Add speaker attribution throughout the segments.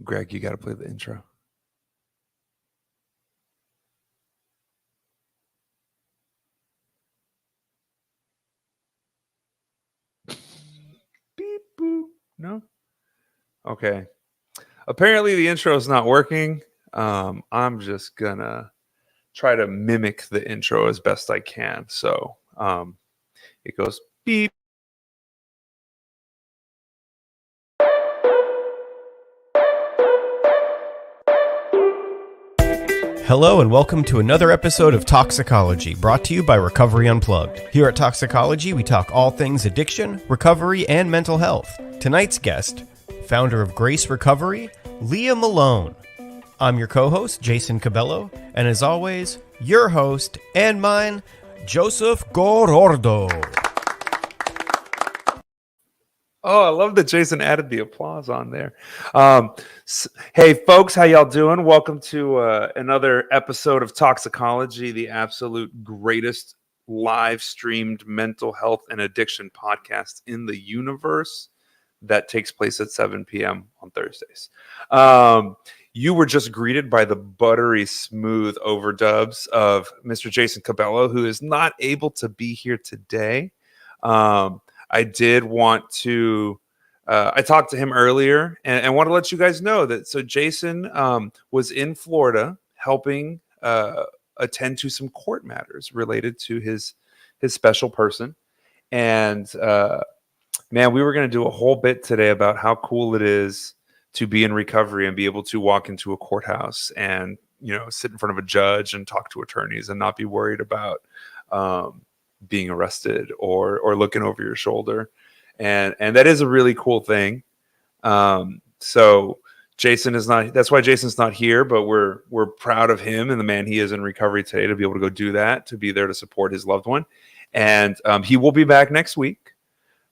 Speaker 1: Greg, you got to play the intro. Beep, boop. No? Okay. Apparently the intro is not working. I'm just going to try to mimic the intro as best I can. So it goes beep.
Speaker 2: Hello and welcome to another episode of Talksicology, brought to you by Recovery Unplugged. Here at Talksicology, we talk all things addiction, recovery, and mental health. Tonight's guest, founder of Grace Recovery, Leah Malone. I'm your co-host, Jason Cabello, and as always, your host and mine, Joseph Gorordo.
Speaker 1: Oh, I love that Jason added the applause on there. Hey, folks, how y'all doing? Welcome to another episode of Talksicology, the absolute greatest live-streamed mental health and addiction podcast in the universe that takes place at 7 p.m. on Thursdays. You were just greeted by the buttery smooth overdubs of Mr. Jason Cabello, who is not able to be here today. I did want to, I talked to him earlier and want to let you guys know that. So Jason was in Florida helping attend to some court matters related to his special person. And man, we were going to do a whole bit today about how cool it is to be in recovery and be able to walk into a courthouse and, you know, sit in front of a judge and talk to attorneys and not be worried about being arrested or looking over your shoulder. And that is a really cool thing. So Jason is not, that's why Jason's not here, but we're proud of him and the man he is in recovery today to be able to go do that, to be there to support his loved one. And he will be back next week.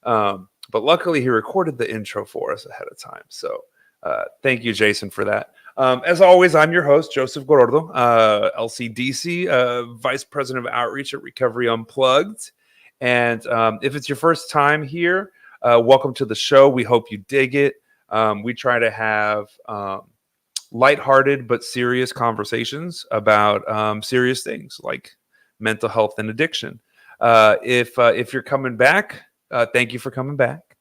Speaker 1: But luckily he recorded the intro for us ahead of time. So thank you, Jason, for that. As always, I'm your host, Joseph Gorordo, LCDC, Vice President of Outreach at Recovery Unplugged. And if it's your first time here, welcome to the show. We hope you dig it. We try to have lighthearted but serious conversations about serious things like mental health and addiction. If you're coming back, thank you for coming back.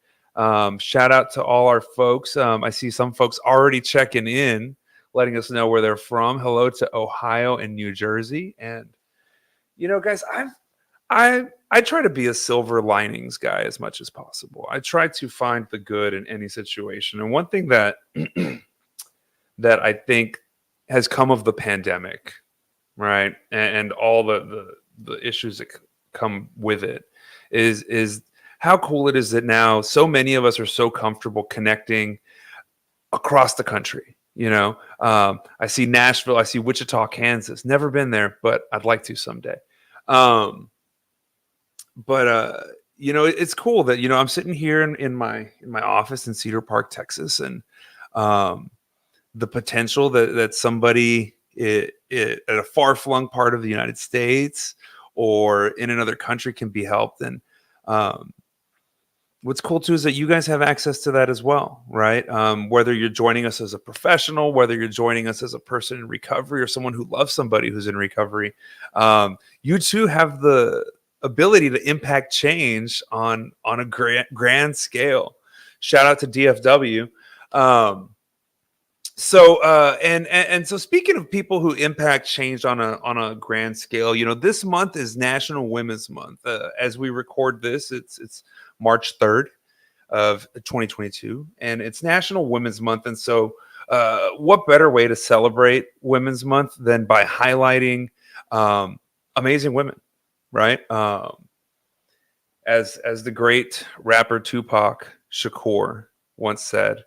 Speaker 1: Shout out to all our folks. I see some folks already checking in, letting us know where they're from. Hello to Ohio and New Jersey. And, you know, guys, I try to be a silver linings guy as much as possible. I try to find the good in any situation. And one thing that that I think has come of the pandemic, right, and all the issues that come with it is how cool it is that now so many of us are so comfortable connecting across the country. You know, I see Nashville, I see Wichita, Kansas. Never been there, but I'd like to someday. You know, it's cool that, you know, I'm sitting here in my office in Cedar Park, Texas, and the potential that somebody at a far-flung part of the United States or in another country can be helped. And what's cool too is that you guys have access to that as well, right? Whether you're joining us as a professional, whether you're joining us as a person in recovery or someone who loves somebody who's in recovery, you too have the ability to impact change on a grand scale. Shout out to DFW. So speaking of people who impact change on a grand scale, you know, this month is National Women's Month. As we record this, it's March 3rd of 2022, and it's National Women's Month. And so what better way to celebrate Women's Month than by highlighting amazing women, right? As the great rapper Tupac Shakur once said,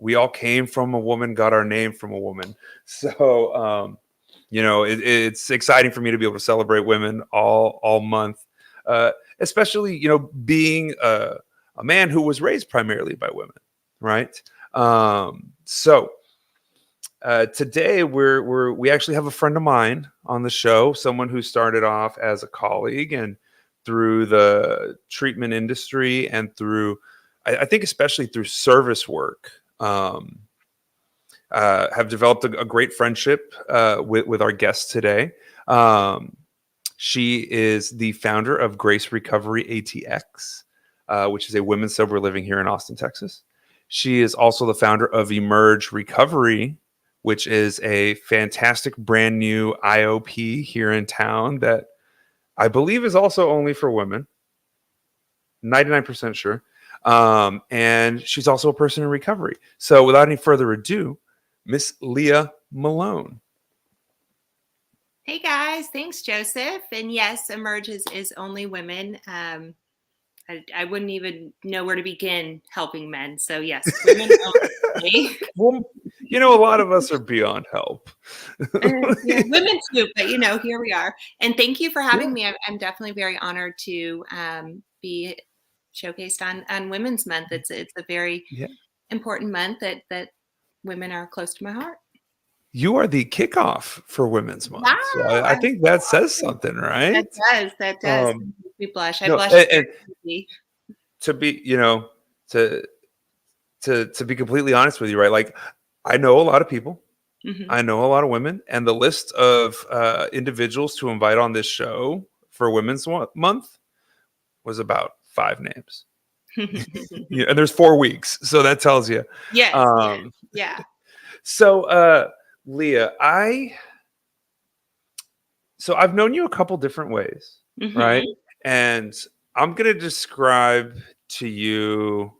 Speaker 1: we all came from a woman, got our name from a woman. So, you know, it's exciting for me to be able to celebrate women all month, especially, you know, being a man who was raised primarily by women, right? So today we actually have a friend of mine on the show, someone who started off as a colleague and through the treatment industry and through, I think especially through service work, have developed a great friendship with our guest today. She is the founder of Grace Recovery ATX, which is a women's sober living here in Austin, Texas. She is also the founder of Emerge Recovery, which is a fantastic brand new IOP here in town that I believe is also only for women. 99% sure. And she's also a person in recovery. So without any further ado, Miss Leah Malone.
Speaker 3: Hey guys, thanks Joseph. And yes, Emerge is only women. I wouldn't even know where to begin helping men. So yes, women only.
Speaker 1: Well, you know, a lot of us are beyond help.
Speaker 3: Yeah, women too, but you know, here we are. And thank you for having me. I'm definitely very honored to be showcased on Women's Month. It's a very important month that women are close to my heart.
Speaker 1: You are the kickoff for Women's Month.
Speaker 3: Wow,
Speaker 1: So I think that says something, right?
Speaker 3: That does. We blush. I
Speaker 1: no,
Speaker 3: blush.
Speaker 1: And to be, you know, to be completely honest with you, right? Like, I know a lot of people.
Speaker 3: Mm-hmm.
Speaker 1: I know a lot of women, and the list of individuals to invite on this show for Women's Month was about 5 names. Yeah, and there's 4 weeks, so that tells you.
Speaker 3: Yes. Yeah.
Speaker 1: So, Leah, I've known you a couple different ways, right? And I'm gonna describe to you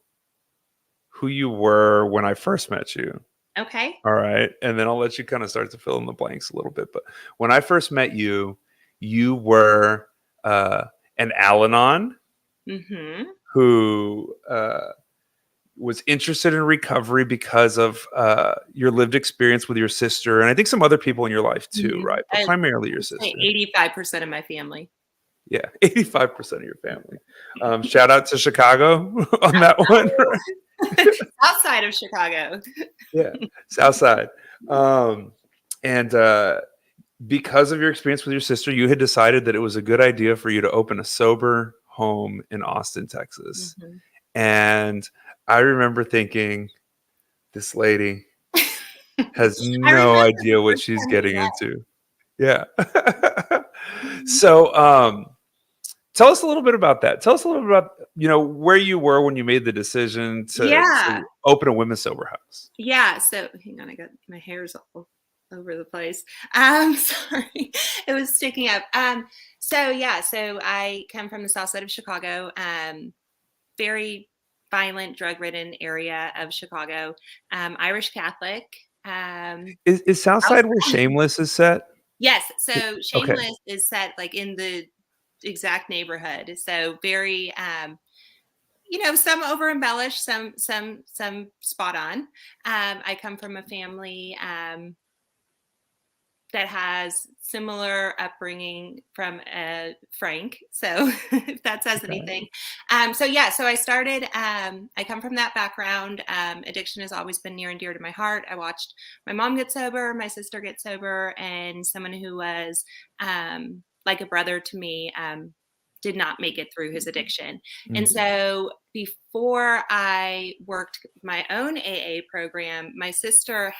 Speaker 1: who you were when I first met you.
Speaker 3: Okay.
Speaker 1: All right. And then I'll let you kind of start to fill in the blanks a little bit. But when I first met you, you were an Al-Anon who was interested in recovery because of your lived experience with your sister. And I think some other people in your life too, right? But primarily your sister.
Speaker 3: 85% of my family.
Speaker 1: Yeah, 85% of your family. Shout out to Chicago on that one.
Speaker 3: Outside of Chicago.
Speaker 1: Yeah, South Side. And because of your experience with your sister, you had decided that it was a good idea for you to open a sober home in Austin, Texas. And I remember thinking, this lady has no idea what she's getting into. Yeah. So tell us a little bit about that. Tell us a little bit about, you know, where you were when you made the decision to open a women's sober house.
Speaker 3: Yeah. So hang on, I got my hair's all over the place. Sorry, it was sticking up. So I come from the south side of Chicago, very violent, drug-ridden area of Chicago, Irish Catholic.
Speaker 1: Is Southside where Shameless is set?
Speaker 3: Yes. So Shameless is set like in the exact neighborhood. So very, some over embellished, some spot on. I come from a family that has similar upbringing from Frank. So if that says anything. So I started, I come from that background. Addiction has always been near and dear to my heart. I watched my mom get sober, my sister get sober, and someone who was like a brother to me did not make it through his addiction. And so before I worked my own AA program, my sister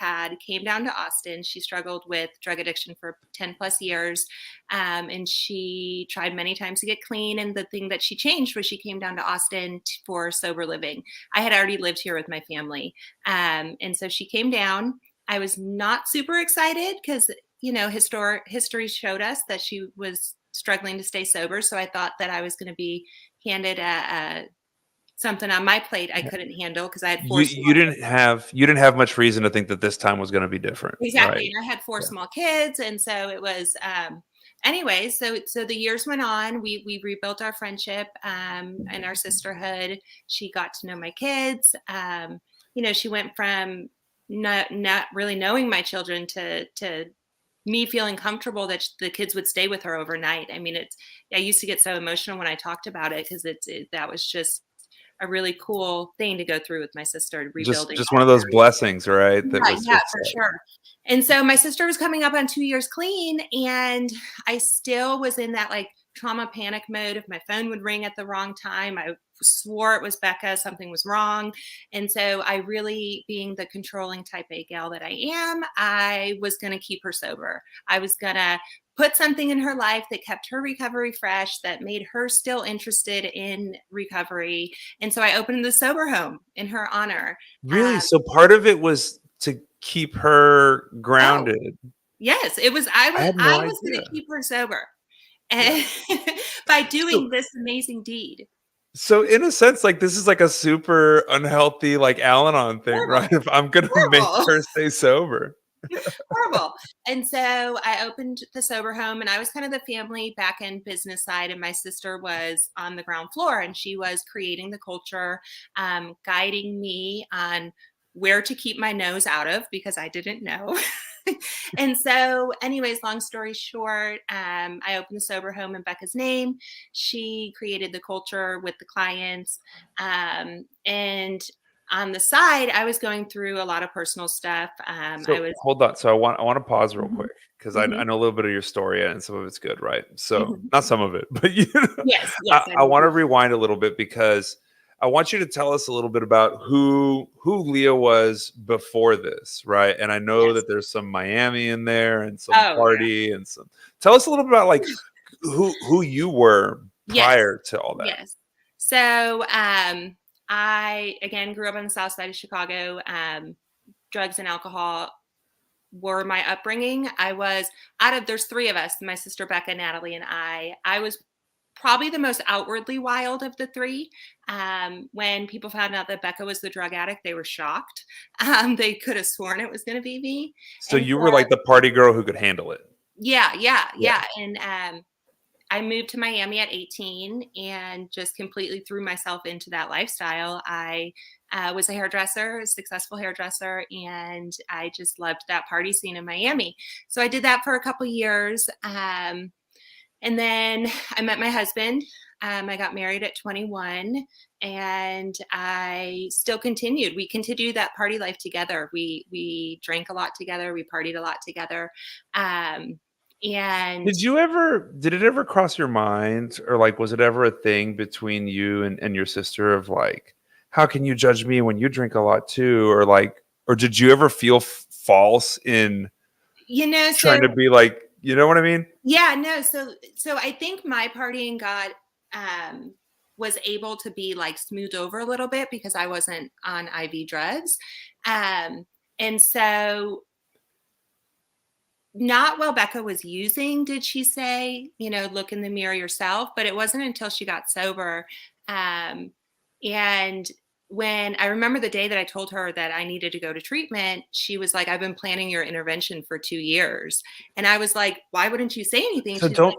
Speaker 3: came down to Austin. She struggled with drug addiction for 10 plus years. And she tried many times to get clean. And the thing that she changed was she came down to Austin for sober living. I had already lived here with my family. And so she came down. I was not super excited because, history showed us that she was struggling to stay sober. So I thought that I was going to be handed something on my plate I couldn't handle because I had 4
Speaker 1: you didn't have much reason to think that this time was going to be different.
Speaker 3: Exactly.
Speaker 1: Right?
Speaker 3: And I had 4 small kids. And so it was, anyway, so the years went on, we rebuilt our friendship and our sisterhood. She got to know my kids. She went from not really knowing my children to me feeling comfortable that the kids would stay with her overnight. I mean, I used to get so emotional when I talked about it because that was just a really cool thing to go through with my sister, rebuilding.
Speaker 1: Just one of those blessings, right?
Speaker 3: Yeah, for sure. And so my sister was coming up on 2 years clean, and I still was in that like trauma panic mode. If my phone would ring at the wrong time, I swore it was Becca, something was wrong. And so I really, being the controlling type A gal that I am, I was going to keep her sober. I was going to put something in her life that kept her recovery fresh, that made her still interested in recovery. And so I opened the sober home in her honor.
Speaker 1: Really? So part of it was to keep her
Speaker 3: Oh,
Speaker 1: grounded.
Speaker 3: yes, it was.
Speaker 1: I had
Speaker 3: I
Speaker 1: no
Speaker 3: was going
Speaker 1: idea.
Speaker 3: to keep her sober,
Speaker 1: Yeah.
Speaker 3: and by
Speaker 1: So,
Speaker 3: doing this amazing deed.
Speaker 1: so in a sense, like this is like a super unhealthy, like Al-Anon thing, right?
Speaker 3: Horrible,
Speaker 1: If I'm gonna make
Speaker 3: horrible.
Speaker 1: her stay sober.
Speaker 3: Horrible. And so I opened the sober home, and I was kind of the family back end business side, and my sister was on the ground floor, and she was creating the culture, guiding me on where to keep my nose out of because I didn't know. And so, anyways, long story short, I opened the sober home in Becca's name. She created the culture with the clients, and on the side, I was going through a lot of personal stuff. I
Speaker 1: So
Speaker 3: was.
Speaker 1: hold on. So I want to pause real
Speaker 3: Mhm,
Speaker 1: quick because I
Speaker 3: mhm,
Speaker 1: know a little bit of your story and some of it's good, right? So
Speaker 3: mhm.
Speaker 1: not some of it, but
Speaker 3: Yes, yes,
Speaker 1: I
Speaker 3: I
Speaker 1: want to
Speaker 3: do.
Speaker 1: rewind a little bit because I want you to tell us a little bit about who Leah was before this, right? And I know
Speaker 3: Yes.
Speaker 1: that there's some Miami in there and some
Speaker 3: Oh, yeah.
Speaker 1: party and some. Tell us a little bit about like who you were
Speaker 3: Yes,
Speaker 1: prior to all that.
Speaker 3: yes. So, I again grew up on the south side of Chicago. Drugs and alcohol were my upbringing. I was there's three of us, my sister Becca, Natalie, and I. I was probably the most outwardly wild of the three. When people found out that Becca was the drug addict, they were shocked. They could have sworn it was going to be me.
Speaker 1: So
Speaker 3: And
Speaker 1: you
Speaker 3: so,
Speaker 1: were like the party girl who could handle it.
Speaker 3: yeah, yeah,
Speaker 1: Yeah.
Speaker 3: yeah. And I moved to Miami at 18 and just completely threw myself into that lifestyle. I was a hairdresser, a successful hairdresser, and I just loved that party scene in Miami. So I did that for a couple years. And then I met my husband. I got married at 21, and I still continued. We continued that party life together. We drank a lot together. We partied a lot together. And
Speaker 1: Did it ever cross your mind or like was it ever a thing between you and your sister of like, how can you judge me when you drink a lot too? Or like, or did you ever feel false in
Speaker 3: so
Speaker 1: trying to be like, you know what I mean?
Speaker 3: yeah, no, so I think my partying um was able to be like smoothed over a little bit because I wasn't on IV drugs. And so not while Becca was using did she say, look in the mirror yourself, but it wasn't until she got sober. And when I remember the day that I told her that I needed to go to treatment, she was like, I've been planning your intervention for 2 years. And I was like, why wouldn't you say anything?
Speaker 1: So
Speaker 3: She's like,
Speaker 1: don't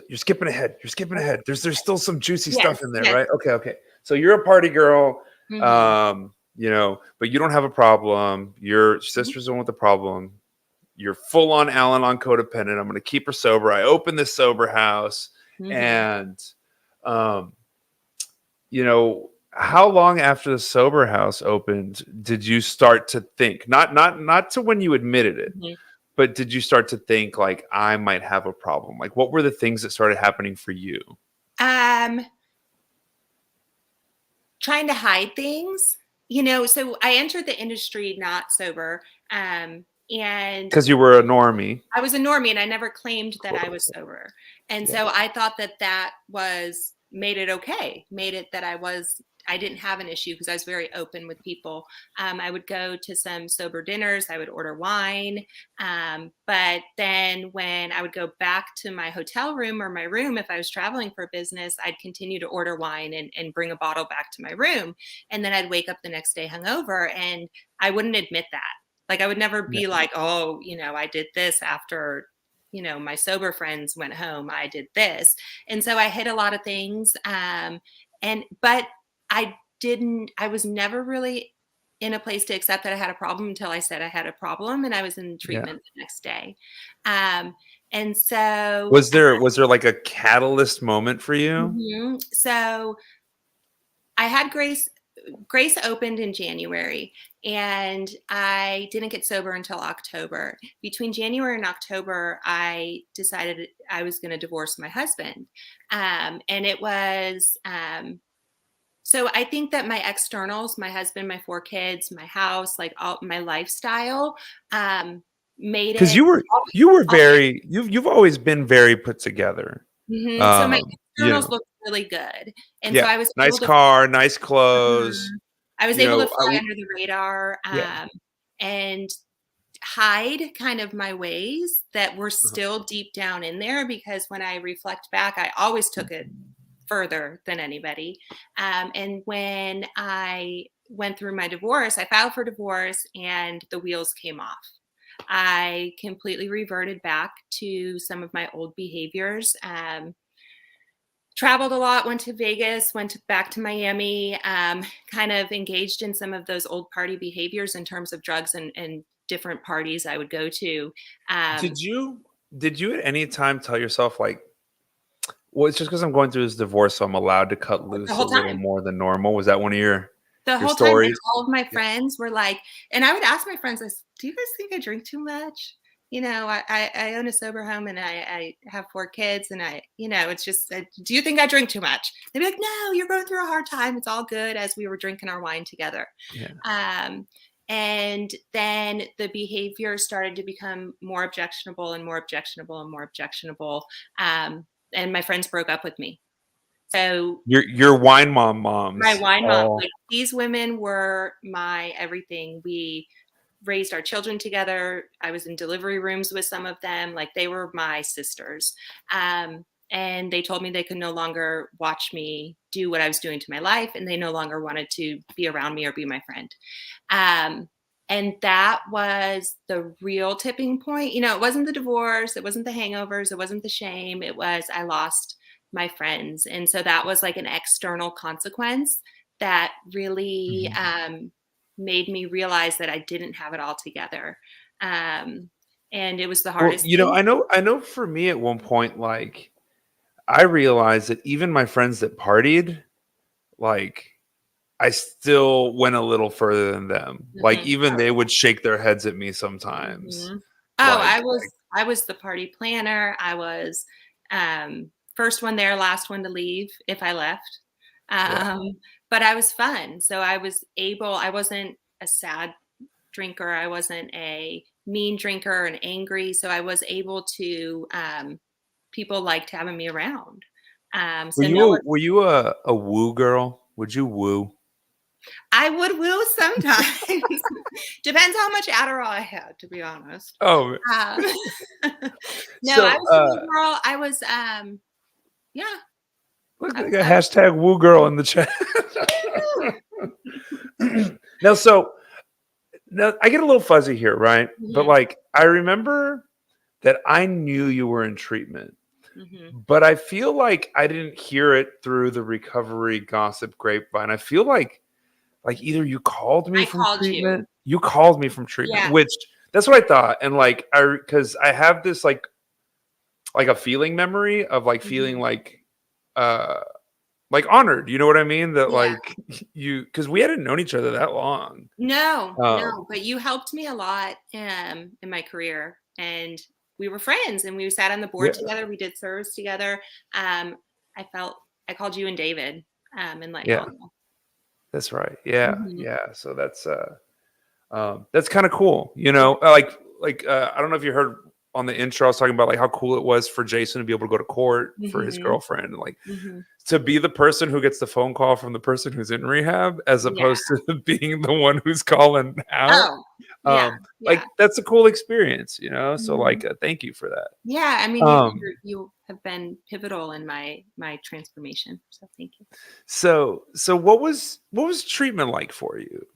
Speaker 1: you're skipping ahead. You're skipping ahead. There's still some juicy
Speaker 3: yes,
Speaker 1: stuff in there,
Speaker 3: yes.
Speaker 1: right? Okay, okay. So you're a party girl,
Speaker 3: Mhm,
Speaker 1: but you don't have a problem. Your
Speaker 3: mhm,
Speaker 1: sister's the one with the problem. You're full on Al-Anon codependent. I'm going to keep her sober. I open this sober house,
Speaker 3: mhm.
Speaker 1: and um, how long after the sober house opened did you start to think? Not to when you admitted it,
Speaker 3: Mhm.
Speaker 1: but did you start to think like I might have a problem? Like, what were the things that started happening for you?
Speaker 3: Um, Trying to hide things, so I entered the industry not sober. And
Speaker 1: Because you were a normie,
Speaker 3: I was a normie and I never claimed that
Speaker 1: quote
Speaker 3: I was
Speaker 1: unquote.
Speaker 3: sober. And
Speaker 1: Yeah.
Speaker 3: so I thought that that was made it okay, made it that I didn't have an issue because I was very open with people. I would go to some sober dinners, I would order wine. But then when I would go back to my hotel room or my room, if I was traveling for business, I'd continue to order wine and bring a bottle back to my room. And then I'd wake up the next day hungover and I wouldn't admit that. Like I would never
Speaker 1: Yeah.
Speaker 3: be like, oh, I did this after, my sober friends went home. I did this. And so I hid a lot of things. But I was never really in a place to accept that I had a problem until I said I had a problem and I was in
Speaker 1: Yeah.
Speaker 3: treatment the next day. Um, and so,
Speaker 1: Was there like a catalyst moment for you?
Speaker 3: so I had Grace opened in January, And I didn't get sober until October. Between January and October, I decided I was going to divorce my husband. And it was, so I think that my externals, my husband, my 4 kids, my house, like all my lifestyle, made
Speaker 1: Because
Speaker 3: it.
Speaker 1: you were very you've always been very put together.
Speaker 3: So my
Speaker 1: You
Speaker 3: externals
Speaker 1: know,
Speaker 3: looked really good. And so
Speaker 1: yeah,
Speaker 3: I was
Speaker 1: nice
Speaker 3: able to,
Speaker 1: car, nice clothes.
Speaker 3: Mhm. I was
Speaker 1: You
Speaker 3: able to
Speaker 1: know,
Speaker 3: fly under the radar,
Speaker 1: yeah.
Speaker 3: and hide kind of my ways that were
Speaker 1: Uh-huh.
Speaker 3: still deep down in there, because when I reflect back, I always took it further than anybody. And when I went through my divorce, I filed for divorce and the wheels came off. I completely reverted back to some of my old behaviors. Traveled a lot, went to Vegas, back to Miami, kind of engaged in some of those old party behaviors in terms of drugs and different parties I would go to. Um,
Speaker 1: Did you at any time tell yourself like, well, it's just because I'm going through this divorce, so I'm allowed to cut
Speaker 3: the
Speaker 1: loose a
Speaker 3: whole
Speaker 1: little
Speaker 3: time.
Speaker 1: more than normal? Was that one of
Speaker 3: The
Speaker 1: your
Speaker 3: whole time, and
Speaker 1: stories?
Speaker 3: all of my
Speaker 1: Yeah.
Speaker 3: friends were like, and I would ask my friends this, "Do you guys think I drink too much? You know, I own a sober home and I have 4 kids and it's just, do you think I drink too much?" They'd be like, "No, you're going through a hard time. It's all good," as we were drinking our wine together.
Speaker 1: Yeah.
Speaker 3: Um, and then the behavior started to become more objectionable and more objectionable and more objectionable. And my friends broke up with me. So
Speaker 1: Your wine
Speaker 3: my
Speaker 1: moms
Speaker 3: wine mom,
Speaker 1: all
Speaker 3: like, these women were my everything. We raised our children together. I was in delivery rooms with some of them. Like, they were my sisters. And they told me they could no longer watch me do what I was doing to my life, and they no longer wanted to be around me or be my friend. Um, and that was the real tipping point. It wasn't the divorce, it wasn't the hangovers, it wasn't the shame. It was, I lost my friends. And so that was like an external consequence that really
Speaker 1: Mhm.
Speaker 3: made me realize that I didn't have it all together. Um, and it was the
Speaker 1: Well,
Speaker 3: hardest thing.
Speaker 1: I know for me at one point, like, I realized that even my friends that partied, like, I still went a little further than them. Like,
Speaker 3: Mhm.
Speaker 1: even
Speaker 3: Oh,
Speaker 1: they
Speaker 3: yeah.
Speaker 1: would shake their heads at me sometimes.
Speaker 3: Mhm. Oh,
Speaker 1: Like,
Speaker 3: I was the party planner. I was first one there, last one to leave if I left.
Speaker 1: yeah.
Speaker 3: Um, but I was fun. So I wasn't a sad drinker. I wasn't a mean drinker and angry. So I was able to, people liked having me around.
Speaker 1: Were
Speaker 3: So no
Speaker 1: you
Speaker 3: one,
Speaker 1: a were you a woo girl? Would you woo?
Speaker 3: I would woo sometimes. Depends how much Adderall I had, to be honest.
Speaker 1: Oh,
Speaker 3: Um, no, I
Speaker 1: so,
Speaker 3: was a woo girl. I was, yeah,
Speaker 1: look
Speaker 3: I
Speaker 1: like
Speaker 3: was,
Speaker 1: a
Speaker 3: I was,
Speaker 1: hashtag woo girl in the chat.
Speaker 3: woo.
Speaker 1: Now, so now I get a little fuzzy here, right? But
Speaker 3: Mhm,
Speaker 1: like, I remember that I knew you were in treatment,
Speaker 3: mhm.
Speaker 1: but I feel like I didn't hear it through the recovery gossip grapevine. I feel like either
Speaker 3: I called you.
Speaker 1: you called me from treatment,
Speaker 3: Yeah.
Speaker 1: which that's what I thought. And like, because I have this like a feeling memory of like feeling
Speaker 3: Mhm.
Speaker 1: uh like honored, you know what I mean? That
Speaker 3: Yeah.
Speaker 1: like because we hadn't known each other that long.
Speaker 3: No,
Speaker 1: Um,
Speaker 3: no, but you helped me a lot, in my career, and we were friends, and we sat on the board
Speaker 1: yeah,
Speaker 3: together, we did service together. Um, I called you and David, and let
Speaker 1: yeah,
Speaker 3: y'all know.
Speaker 1: that's right. Yeah,
Speaker 3: Mhm.
Speaker 1: yeah. So that's kind of cool, I don't know if you heard on the intro, I was talking about like how cool it was for Jason to be able to go to court for his
Speaker 3: Mhm.
Speaker 1: girlfriend, and like
Speaker 3: Mhm.
Speaker 1: to be the person who gets the phone call from the person who's in rehab as
Speaker 3: Yeah.
Speaker 1: opposed to being the one who's calling out.
Speaker 3: Oh, yeah, yeah.
Speaker 1: Like that's a cool experience. So
Speaker 3: Mhm.
Speaker 1: like, thank you for that.
Speaker 3: Yeah, I mean,
Speaker 1: Um,
Speaker 3: you have been pivotal in my transformation, so thank you.
Speaker 1: so what was treatment like for you?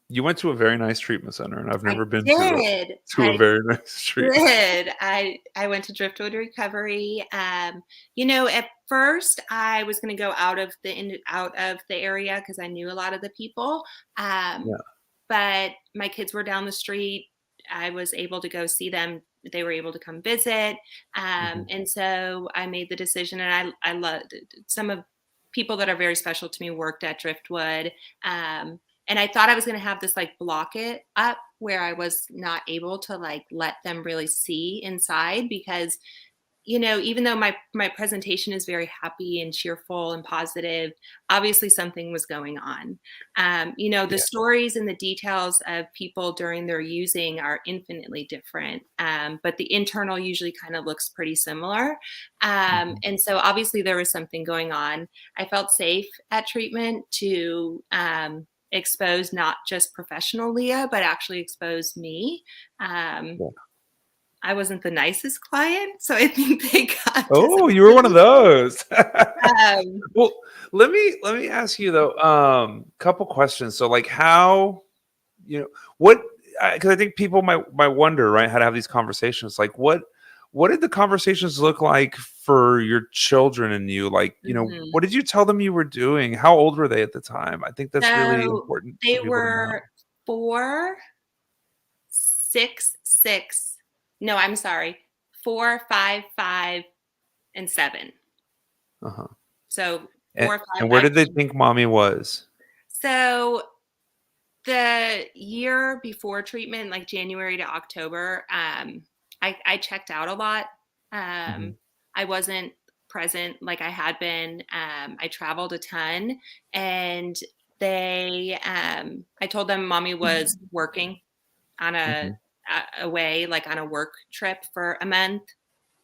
Speaker 1: You went to a very nice treatment center, and I've
Speaker 3: I
Speaker 1: never been
Speaker 3: did.
Speaker 1: to a very nice treatment.
Speaker 3: Good. I went to Driftwood Recovery. At first I was going to go out of the area because I knew a lot of the people. Um,
Speaker 1: Yeah.
Speaker 3: but my kids were down the street. I was able to go see them. They were able to come visit.
Speaker 1: Mhm.
Speaker 3: And so I made the decision, and I loved some of people that are very special to me worked at Driftwood. and I thought I was going to have this like block it up where I was not able to like let them really see inside because, you know, even though my presentation is very happy and cheerful and positive, obviously something was going on. You know, the
Speaker 1: Yeah.
Speaker 3: stories and the details of people during their using are infinitely different, but the internal usually kind of looks pretty similar. And so obviously there was something going on. I felt safe at treatment to expose not just professional Leah, but actually expose me.
Speaker 1: Yeah.
Speaker 3: I wasn't the nicest client, so I think they got
Speaker 1: Oh, you were one of those.
Speaker 3: um,
Speaker 1: Well, let me ask you though, couple questions. So like how, you know, what, because I think people might wonder, right, how to have these conversations. Like what did the conversations look like for your children and you? Like, you know,
Speaker 3: mhm.
Speaker 1: what did you tell them you were doing? How old were they at the time? I think that's really
Speaker 3: So
Speaker 1: important for
Speaker 3: they
Speaker 1: people to know.
Speaker 3: were 4, 6, 6. No, I'm sorry, 4, 5, 5, and 7.
Speaker 1: Uh-huh.
Speaker 3: So
Speaker 1: And,
Speaker 3: 4, 5,
Speaker 1: and where
Speaker 3: 5.
Speaker 1: did they think mommy was?
Speaker 3: So the year before treatment, like January to October, I checked out a lot.
Speaker 1: Mhm.
Speaker 3: I wasn't present like I had been. I traveled a ton, and I told them mommy was working on
Speaker 1: Mhm.
Speaker 3: away, like on a work trip for a month.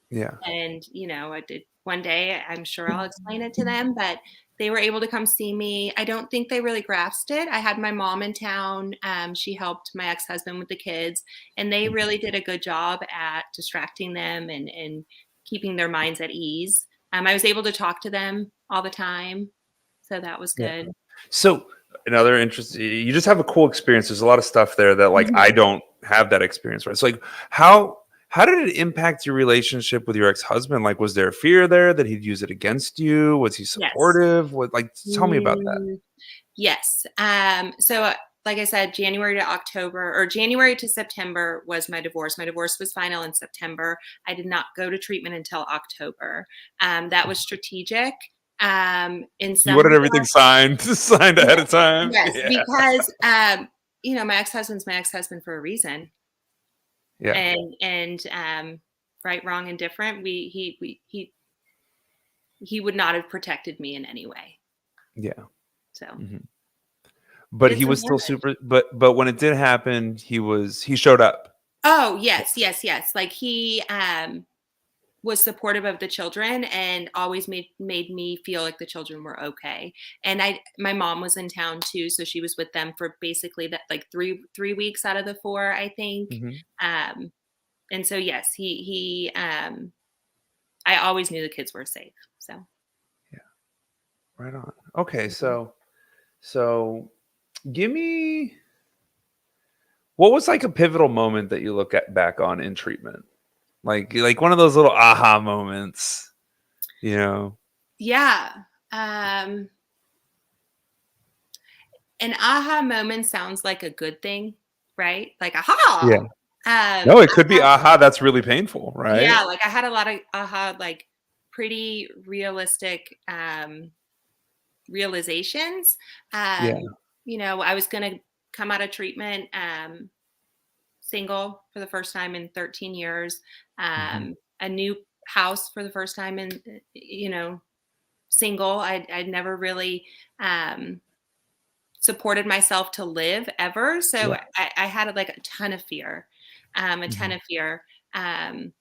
Speaker 1: Yeah.
Speaker 3: And, you know, I did one day, I'm sure I'll explain it to them, but they were able to come see me. I don't think they really grasped it. I had my mom in town. She helped my ex-husband with the kids, and they
Speaker 1: Mhm.
Speaker 3: really did a good job at distracting them and keeping their minds at ease. I was able to talk to them all the time, so that was
Speaker 1: Yeah.
Speaker 3: good.
Speaker 1: So another interesting, you just have a cool experience. There's a lot of stuff there that like I
Speaker 3: Mhm.
Speaker 1: don't have that experience, right? So like how did it impact your relationship with your ex-husband? Like, was there fear there that he'd use it against you? Was he
Speaker 3: Yes.
Speaker 1: supportive? What, like, tell me about that.
Speaker 3: Mm, yes. So, like I said, January to October or January to September was my divorce. My divorce was final in September. I did not go to treatment until October. That was strategic. In
Speaker 1: You
Speaker 3: some
Speaker 1: wanted everything
Speaker 3: regard,
Speaker 1: signed ahead
Speaker 3: yes,
Speaker 1: of time.
Speaker 3: yes,
Speaker 1: Yeah.
Speaker 3: because you know, my ex-husband's my ex-husband for a reason,
Speaker 1: Yeah.
Speaker 3: and right, wrong, and different. He would not have protected me in any way.
Speaker 1: Yeah.
Speaker 3: So
Speaker 1: Mhm.
Speaker 3: he
Speaker 1: But
Speaker 3: did
Speaker 1: he
Speaker 3: some
Speaker 1: was still
Speaker 3: damage.
Speaker 1: super, but when it did happen, he showed up.
Speaker 3: Oh, yes, yes, yes. Like he was supportive of the children and always made me feel like the children were okay. And my mom was in town too, so she was with them for basically that like three weeks out of the 4, I think.
Speaker 1: Mhm.
Speaker 3: Um and so yes, he I always knew the kids were safe. So
Speaker 1: Yeah. Right on. Okay,
Speaker 3: mhm.
Speaker 1: so give me, what was like a pivotal moment that you look at back on in treatment? Like one of those little aha moments, you know?
Speaker 3: Yeah. Um an aha moment sounds like a good thing, right? Like
Speaker 1: Yeah.
Speaker 3: aha.
Speaker 1: No, it
Speaker 3: I
Speaker 1: could be
Speaker 3: had
Speaker 1: aha, that's really painful, right?
Speaker 3: Yeah, like I had a lot of aha, like pretty realistic realizations.
Speaker 1: Yeah.
Speaker 3: You know, I was going to come out of treatment single for the first time in 13 years,
Speaker 1: Mhm.
Speaker 3: a new house for the first time in, you know, single. I'd never really supported myself to live ever. So
Speaker 1: Yeah.
Speaker 3: I had like a ton of fear, a ton
Speaker 1: Mhm.
Speaker 3: of fear. Um,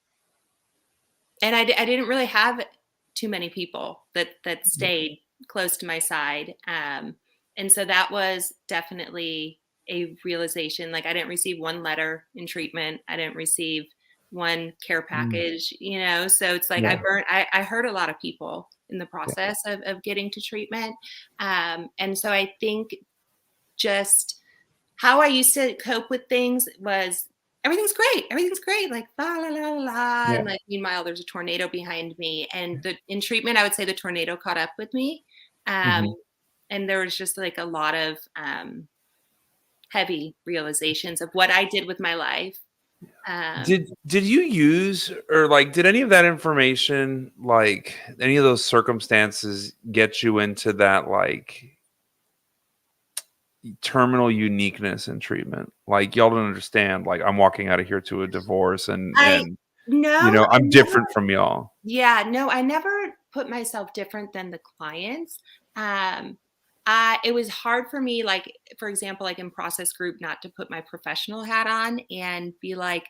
Speaker 3: and I didn't really have too many people that
Speaker 1: Yeah.
Speaker 3: stayed close to my side, and so that was definitely a realization. Like I didn't receive one letter in treatment, I didn't receive one care
Speaker 1: Mm.
Speaker 3: package, you know. So it's like
Speaker 1: Yeah.
Speaker 3: I hurt a lot of people in the
Speaker 1: Yeah.
Speaker 3: process of getting to treatment, and so I think just how I used to cope with things was everything's great, like la la la la la,
Speaker 1: Yeah.
Speaker 3: and like meanwhile there's a tornado behind me, and in treatment I would say the tornado caught up with me, um,
Speaker 1: Mhm.
Speaker 3: and there was just like a lot of heavy realizations of what I did with my life. Um,
Speaker 1: Did you use, or like did any of that information, like any of those circumstances get you into that, like, terminal uniqueness in treatment. Like y'all don't understand. Like I'm walking out of here to a divorce, and
Speaker 3: No, I
Speaker 1: I'm
Speaker 3: never.
Speaker 1: different from y'all.
Speaker 3: Yeah, no, I never put myself different than the clients. It was hard for me, like, for example, like in process group, not to put my professional hat on and be like,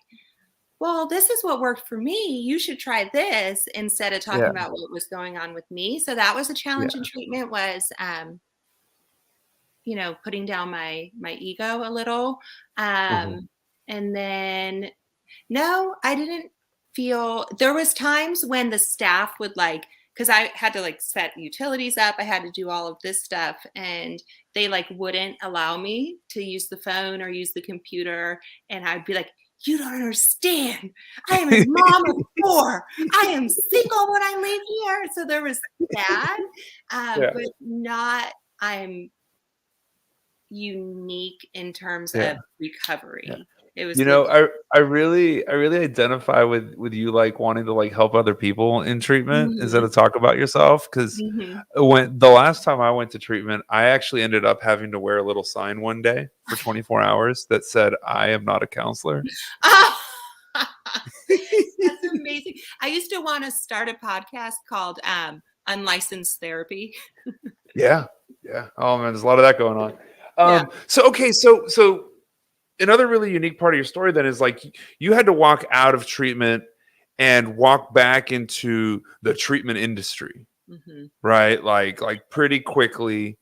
Speaker 3: well, this is what worked for me. You should try this, instead of talking
Speaker 1: Yeah,
Speaker 3: about what was going on with me. So that was a challenge in
Speaker 1: yeah.
Speaker 3: treatment, was, putting down my ego a little.
Speaker 1: Mhm.
Speaker 3: And then, no, I didn't feel, there was times when the staff would, like, because I had to like set utilities up, I had to do all of this stuff, and they like wouldn't allow me to use the phone or use the computer, and I'd be like, you don't understand. I am a mom of four. I am single when I leave here. So there was that,
Speaker 1: Yeah,
Speaker 3: but not, I'm unique in terms
Speaker 1: yeah.
Speaker 3: of recovery.
Speaker 1: Yeah.
Speaker 3: It was
Speaker 1: You
Speaker 3: the
Speaker 1: know, I really identify with you, like wanting to like help other people in treatment instead
Speaker 3: Mhm,
Speaker 1: of talk about yourself. Because
Speaker 3: mhm.
Speaker 1: when the last time I went to treatment, I actually ended up having to wear a little sign one day for 24 hours that said, "I am not a counselor."
Speaker 3: Ah! That's amazing. I used to want to start a podcast called Unlicensed Therapy.
Speaker 1: Yeah, yeah. Oh man, there's a lot of that going on.
Speaker 3: Yeah.
Speaker 1: So okay, so another really unique part of your story then is like you had to walk out of treatment and walk back into the treatment industry,
Speaker 3: Mhm.
Speaker 1: right? Like pretty quickly.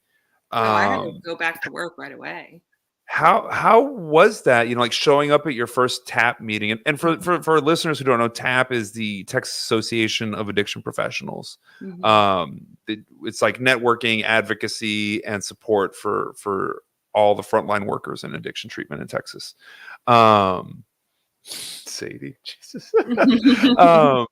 Speaker 3: No, I had to
Speaker 1: Um,
Speaker 3: go back to work right away.
Speaker 1: how was that? Like showing up at your first TAP meeting, and for,
Speaker 3: Mhm.
Speaker 1: for listeners who don't know, TAP is the Texas Association of Addiction Professionals.
Speaker 3: Mhm.
Speaker 1: It's like networking, advocacy, and support for all the frontline workers in addiction treatment in Texas. Um, Sadie, Jesus. um,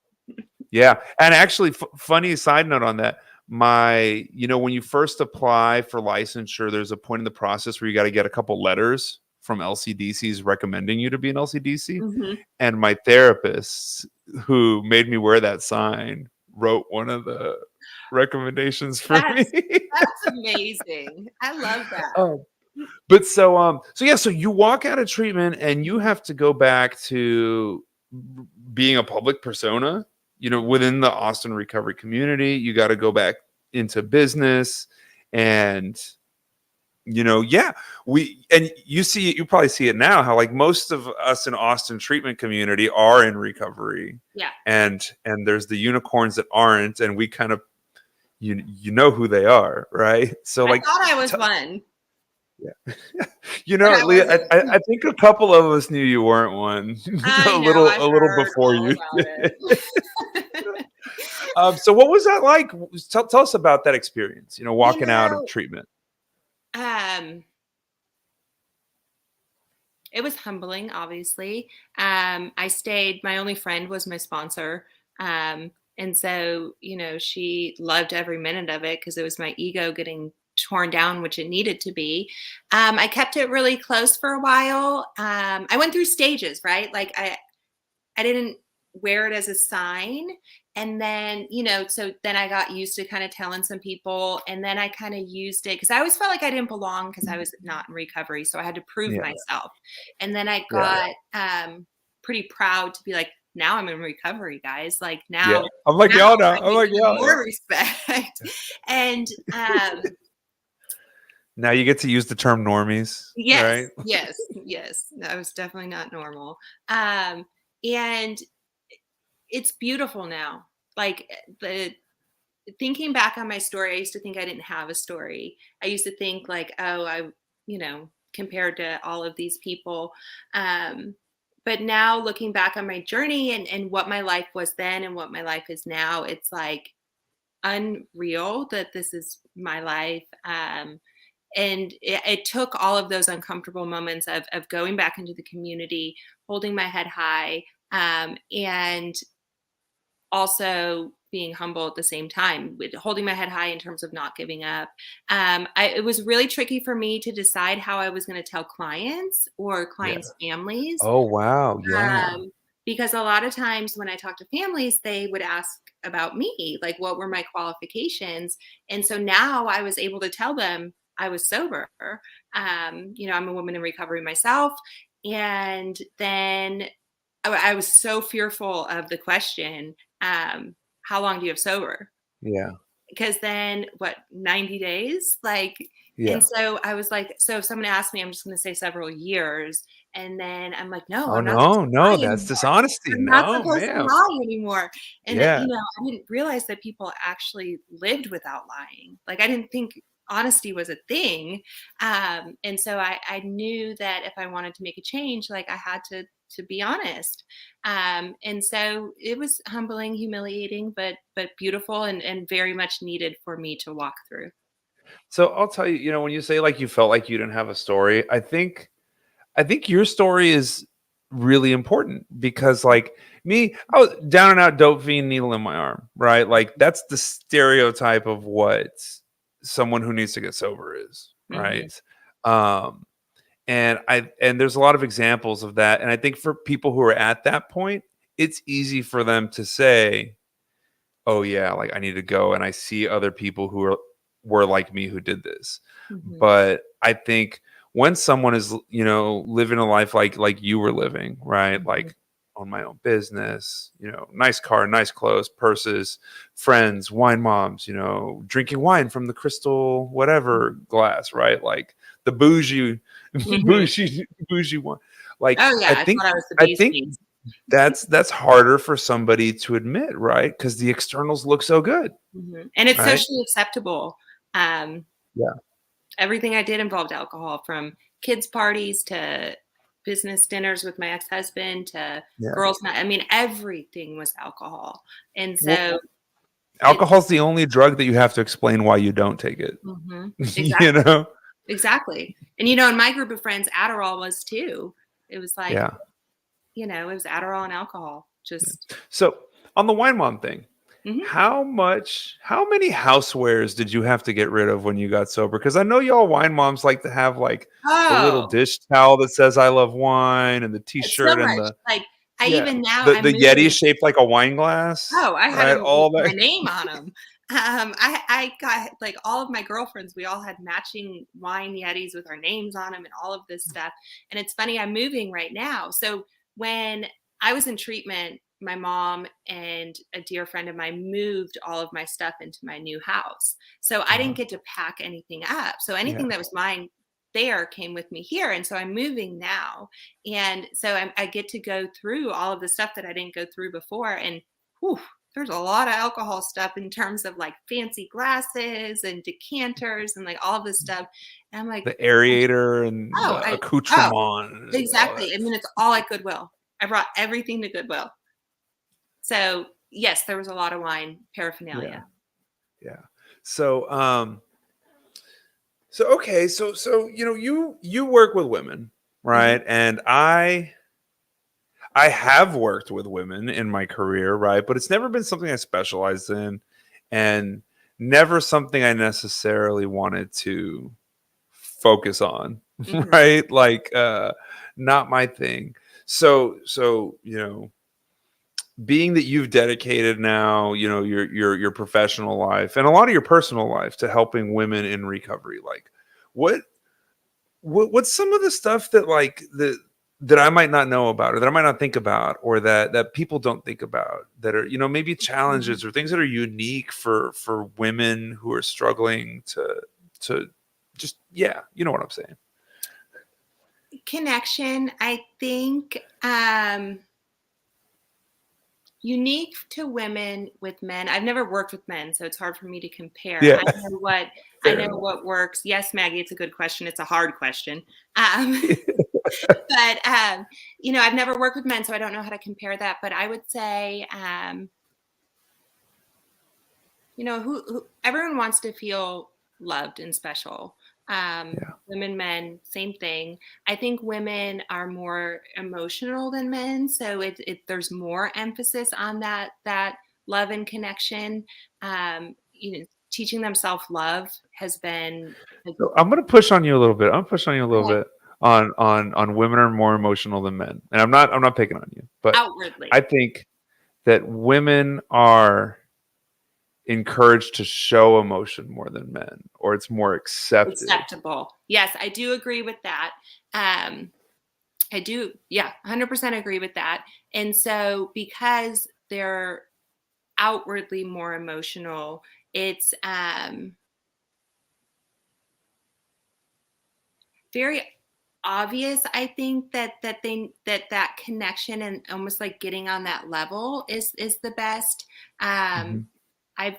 Speaker 1: yeah, and actually, funny side note on that. When you first apply for licensure, there's a point in the process where you got to get a couple letters from LCDCs recommending you to be an LCDC.
Speaker 3: Mhm.
Speaker 1: And my therapist, who made me wear that sign, wrote one of the recommendations for me.
Speaker 3: That's amazing. I love that.
Speaker 1: um, but so you walk out of treatment and you have to go back to being a public persona, within the Austin recovery community. You got to go back into business, and yeah, you probably see it now, how like most of us in Austin treatment community are in recovery,
Speaker 3: Yeah.
Speaker 1: and there's the unicorns that aren't, and we kind of you know who they are, right? So
Speaker 3: I
Speaker 1: like
Speaker 3: thought I was
Speaker 1: t-
Speaker 3: one,
Speaker 1: yeah.
Speaker 3: but I
Speaker 1: Leah,
Speaker 3: wasn't.
Speaker 1: I think a couple of us knew you weren't one.
Speaker 3: I
Speaker 1: a
Speaker 3: know.
Speaker 1: little
Speaker 3: I
Speaker 1: a little
Speaker 3: heard
Speaker 1: before
Speaker 3: all
Speaker 1: you.
Speaker 3: about it.
Speaker 1: So what was that like? Tell us about that experience,
Speaker 3: You
Speaker 1: walking out of
Speaker 3: know,
Speaker 1: treatment.
Speaker 3: um, it was humbling, obviously. I stayed, my only friend was my sponsor. And so, she loved every minute of it because it was my ego getting torn down, which it needed to be. I kept it really close for a while. I went through stages, right? Like I didn't wear it as a sign. And then, so then I got used to kind of telling some people. And then I kind of used it because I always felt like I didn't belong because I was not in recovery. So I had to prove
Speaker 1: Yeah,
Speaker 3: myself. And then I
Speaker 1: yeah,
Speaker 3: got pretty proud to be like, now I'm in recovery, guys. Like
Speaker 1: yeah.
Speaker 3: now,
Speaker 1: I'm like
Speaker 3: now
Speaker 1: y'all now.
Speaker 3: I'm
Speaker 1: I'm like
Speaker 3: even
Speaker 1: y'all. Yeah.
Speaker 3: more respect. And
Speaker 1: Now you get to use the term normies,
Speaker 3: yes,
Speaker 1: right?
Speaker 3: yes, yes. That was definitely not normal. And it's beautiful now. Like the thinking back on my story, I used to think I didn't have a story. I used to think like, oh, compared to all of these people. Um, but now looking back on my journey and what my life was then and what my life is now, it's like unreal that this is my life. And it took all of those uncomfortable moments of going back into the community, holding my head high, and also being humble at the same time, with holding my head high in terms of not giving up. It was really tricky for me to decide how I was going to tell clients or
Speaker 1: Yeah.
Speaker 3: clients' families,
Speaker 1: Oh wow. Yeah.
Speaker 3: um, because a lot of times when I talk to families, they would ask about me, like what were my qualifications. And so now I was able to tell them, I was sober. I'm a woman in recovery myself. And then I was so fearful of the question, how long do you have sober?
Speaker 1: Yeah.
Speaker 3: Because then what, 90 days? Like, and
Speaker 1: Yeah.
Speaker 3: so I was like, so if someone asked me, I'm just going to say several years. And then I'm like, no,
Speaker 1: Oh,
Speaker 3: I'm not supposed
Speaker 1: no,
Speaker 3: to
Speaker 1: no,
Speaker 3: lie
Speaker 1: that's
Speaker 3: anymore.
Speaker 1: dishonesty.
Speaker 3: I'm not
Speaker 1: No,
Speaker 3: supposed to
Speaker 1: ma'am.
Speaker 3: lie anymore. And,
Speaker 1: Yeah.
Speaker 3: I didn't realize that people actually lived without lying. Like, I didn't think honesty was a thing. And so I knew that if I wanted to make a change, like I had to be honest. And so it was humbling, humiliating, but beautiful and very much needed for me to walk through.
Speaker 1: So I'll tell you, when you say like you felt like you didn't have a story, I think your story is really important because like me, I was down and out dope fiend, needle in my arm, right? Like that's the stereotype of what someone who needs to get sober is,
Speaker 3: Mhm.
Speaker 1: right? Um, and there's a lot of examples of that. And I think for people who are at that point, it's easy for them to say, oh yeah, like I need to go. And I see other people who were like me who did this.
Speaker 3: Mhm.
Speaker 1: But I think when someone is, living a life like you were living, right?
Speaker 3: Mhm.
Speaker 1: Like own my own business, nice car, nice clothes, purses, friends, wine moms, drinking wine from the crystal whatever glass, right? Like the bougie,
Speaker 3: Mhm.
Speaker 1: bougie one. Like
Speaker 3: Oh,
Speaker 1: I
Speaker 3: yeah, I
Speaker 1: think
Speaker 3: thought I was the
Speaker 1: I
Speaker 3: bee's
Speaker 1: think
Speaker 3: knees.
Speaker 1: that's harder for somebody to admit, right? Because the externals look so good,
Speaker 3: Mhm. And it's
Speaker 1: right?
Speaker 3: socially acceptable. Um,
Speaker 1: Yeah.
Speaker 3: Everything I did involved alcohol, from kids' parties to business dinners with my ex-husband to
Speaker 1: Yeah.
Speaker 3: girls' night. I mean, everything was alcohol. And
Speaker 1: Well,
Speaker 3: so it
Speaker 1: alcohol's the only drug that you have to explain why you don't take it.
Speaker 3: Mhm.
Speaker 1: You
Speaker 3: Exactly,
Speaker 1: know?
Speaker 3: exactly. And, in my group of friends, Adderall was too. It was like,
Speaker 1: Yeah.
Speaker 3: it was Adderall and alcohol.
Speaker 1: Yeah.
Speaker 3: Just
Speaker 1: So on the wine mom thing,
Speaker 3: Mhm.
Speaker 1: how many housewares did you have to get rid of when you got sober? Because I know y'all wine moms like to have like the little
Speaker 3: Oh,
Speaker 1: dish towel that says I love wine and the
Speaker 3: so
Speaker 1: t-shirt and
Speaker 3: much.
Speaker 1: the
Speaker 3: Like, I
Speaker 1: yeah,
Speaker 3: even now
Speaker 1: the
Speaker 3: I'm
Speaker 1: Yeti
Speaker 3: moving.
Speaker 1: shaped like a wine glass,
Speaker 3: Oh, I had
Speaker 1: right?
Speaker 3: them with
Speaker 1: All
Speaker 3: my
Speaker 1: that.
Speaker 3: name on them. I got, like, all of my girlfriends, we all had matching wine Yetis with our names on them and all of this stuff. And it's funny, I'm moving right now. So when I was in treatment, my mom and a dear friend of mine moved all of my stuff into my new house. So I
Speaker 1: Uh-huh.
Speaker 3: didn't get to pack anything up. So anything
Speaker 1: Yeah.
Speaker 3: that was mine there came with me here. And so I'm moving now. And so I get to go through all of the stuff that I didn't go through before. And whew, there's a lot of alcohol stuff in terms of like fancy glasses and decanters and like all of this stuff. And I'm like,
Speaker 1: The aerator and
Speaker 3: oh,
Speaker 1: the
Speaker 3: oh,
Speaker 1: accoutrement and all that.
Speaker 3: exactly. I mean, it's all at Goodwill. I brought everything to Goodwill. So yes, there was a lot of wine
Speaker 1: Yeah.
Speaker 3: paraphernalia.
Speaker 1: Yeah. So so okay, so you work with women,
Speaker 3: Mhm.
Speaker 1: right? And I have worked with women in my career, right? But it's never been something I specialized in and never something I necessarily wanted to focus on,
Speaker 3: Mhm.
Speaker 1: right? Like not my thing. So, being that you've dedicated now, your professional life and a lot of your personal life to helping women in recovery, like what what's some of the stuff that like that I might not know about or that I might not think about or that people don't think about that are, maybe
Speaker 3: Mhm.
Speaker 1: challenges or things that are unique for women who are struggling to just yeah, you know what I'm saying.
Speaker 3: Connection, I think, unique to women with men. I've never worked with men, so it's hard for me to compare.
Speaker 1: Yeah,
Speaker 3: I
Speaker 1: fair
Speaker 3: know
Speaker 1: enough.
Speaker 3: what works. Yes, Maggie, it's a good question. It's a hard question. Um, but I've never worked with men, so I don't know how to compare that. But I would say, who everyone wants to feel loved and special.
Speaker 1: Yeah.
Speaker 3: Women, men, same thing. I think women are more emotional than men, so there's more emphasis on that love and connection. Teaching them self love has been like,
Speaker 1: So I'm gonna push on you a little bit. I'm pushing on you a little
Speaker 3: okay,
Speaker 1: bit on women are more emotional than men. And I'm not picking on you, but
Speaker 3: outwardly.
Speaker 1: I think that women are encouraged to show emotion more than men, or it's more accepted.
Speaker 3: Acceptable. Yes, I do agree with that. I do, 100% agree with that. And so because they're outwardly more emotional, it's very obvious, I think, that connection and almost like getting on that level is the best. I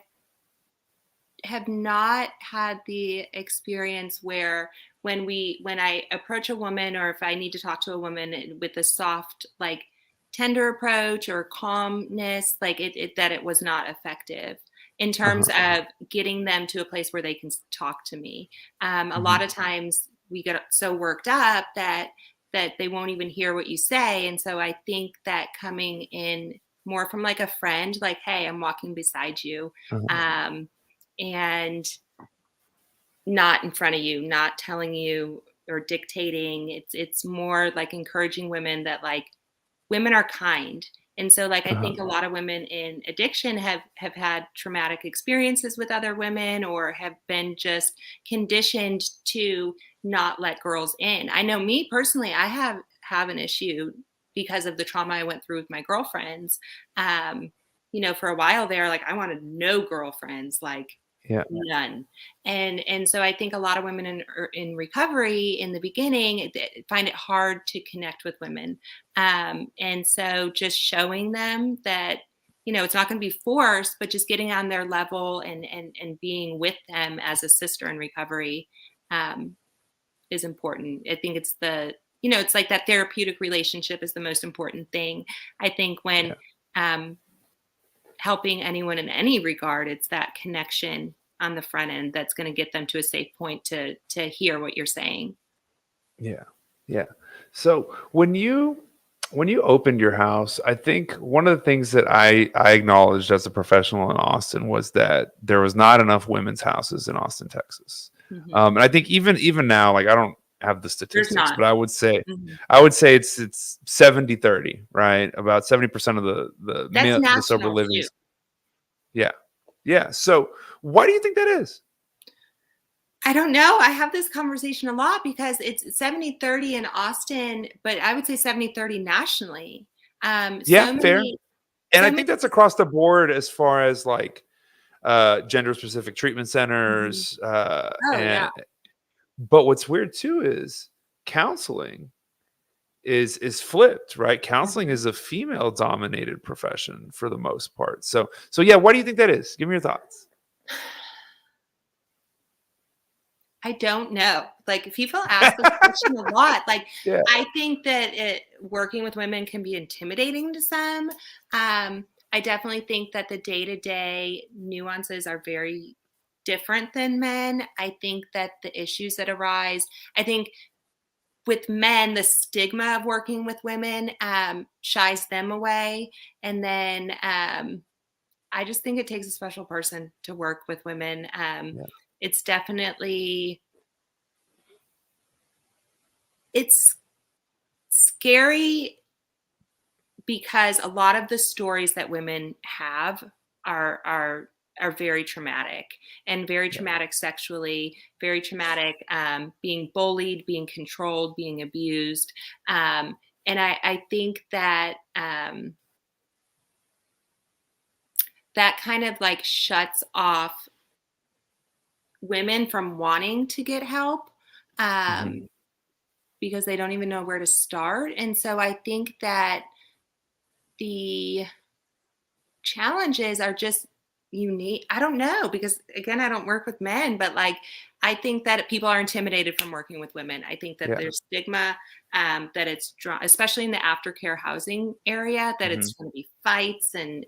Speaker 3: have not had the experience where when I approach a woman, or if I need to talk to a woman with a soft, like tender approach or calmness, like that it was not effective in terms of getting them to a place where they can talk to me. A lot of times we get so worked up that they won't even hear what you say. And so I think that coming in more from like a friend, like, hey, I'm walking beside you, and not in front of you, not telling you or dictating. It's more like encouraging women that like women are kind. And so like I think a lot of women in addiction have had traumatic experiences with other women, or have been just conditioned to not let girls in. I know me personally, I have an issue because of the trauma I went through with my girlfriends. For a while there, like I wanted no girlfriends, like none. And so I think a lot of women in recovery in the beginning find it hard to connect with women. And so just showing them that, it's not going to be forced, but just getting on their level and being with them as a sister in recovery is important. I think it's it's like that therapeutic relationship is the most important thing. I think when helping anyone in any regard, it's that connection on the front end that's going to get them to a safe point to hear what you're saying.
Speaker 1: Yeah. So when you opened your house, I think one of the things that I acknowledged as a professional in Austin was that there was not enough women's houses in Austin, Texas. And I think even now, like I don't have the statistics, but I would say it's 70-30, right? About 70% of the sober living. Yeah. So why do you think that is?
Speaker 3: I don't know. I have this conversation a lot because it's 70-30 in Austin, but I would say 70-30 nationally.
Speaker 1: Fair. And I think that's across the board as far as like gender specific treatment centers. But what's weird too is counseling is flipped, right? Counseling is a female dominated profession for the most part. So yeah, why do you think that is? Give me your thoughts.
Speaker 3: I don't know. Like people ask this question a lot. Like I think that working with women can be intimidating to some. I definitely think that the day-to-day nuances are very different than men. I think that the issues that arise, I think with men, the stigma of working with women shies them away. And then I just think it takes a special person to work with women. It's definitely, it's scary because a lot of the stories that women have are very traumatic, and very traumatic sexually, very traumatic, being bullied, being controlled, being abused. And I think that that kind of like shuts off women from wanting to get help because they don't even know where to start. And so I think that the challenges are just unique. I don't know, because again, I don't work with men, but like, I think that people are intimidated from working with women. I think that there's stigma, that it's especially in the aftercare housing area, that it's going to be fights and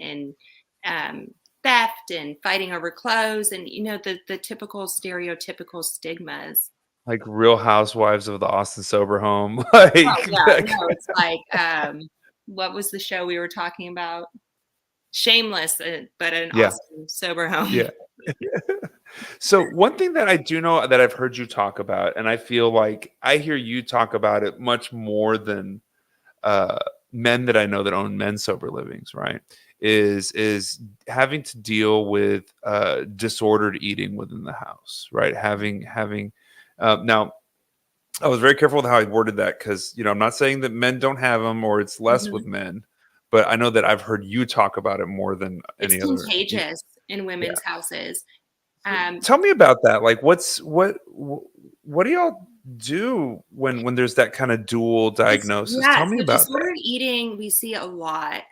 Speaker 3: theft and fighting over clothes and, the typical stereotypical stigmas.
Speaker 1: Like Real Housewives of the Austin Sober Home.
Speaker 3: It's like, what was the show we were talking about? Shameless, but an Austin sober home.
Speaker 1: Yeah. So one thing that I do know that I've heard you talk about, and I feel like I hear you talk about it much more than men that I know that own men's sober livings, right? is having to deal with disordered eating within the house, right? Having now, I was very careful with how I worded that because, I'm not saying that men don't have them or it's less with
Speaker 3: Mhm.
Speaker 1: men, but I know that I've heard you talk about it more than
Speaker 3: It's
Speaker 1: any other.
Speaker 3: contagious in
Speaker 1: Yeah.
Speaker 3: women's houses.
Speaker 1: So
Speaker 3: Um,
Speaker 1: tell me about that. Like, what do y'all do when there's that kind of dual diagnosis? Tell me
Speaker 3: so
Speaker 1: about that.
Speaker 3: disordered eating we see a lot.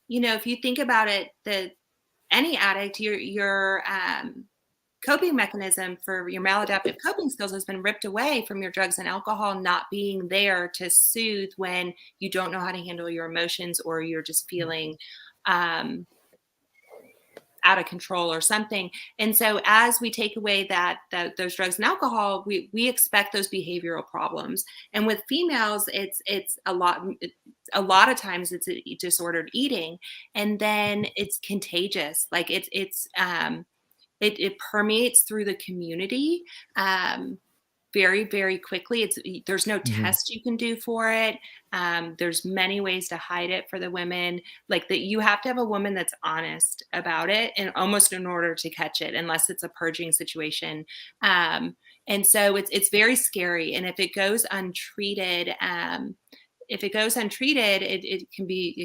Speaker 3: If you think about it, the any addict, your coping mechanism for your maladaptive coping skills has been ripped away from your drugs and alcohol not being there to soothe when you don't know how to handle your emotions or you're just feeling um, out of control or something. And so as we take away those drugs and alcohol, we expect those behavioral problems. And with females, it's a lot of times it's disordered eating, and then it's contagious. Like it permeates through the community. Very, very quickly. There's no
Speaker 1: Mhm.
Speaker 3: test you can do for it. There's many ways to hide it for the women. Like that, you have to have a woman that's honest about it, and almost in order to catch it, unless it's a purging situation. And so it's very scary. And if it goes untreated, it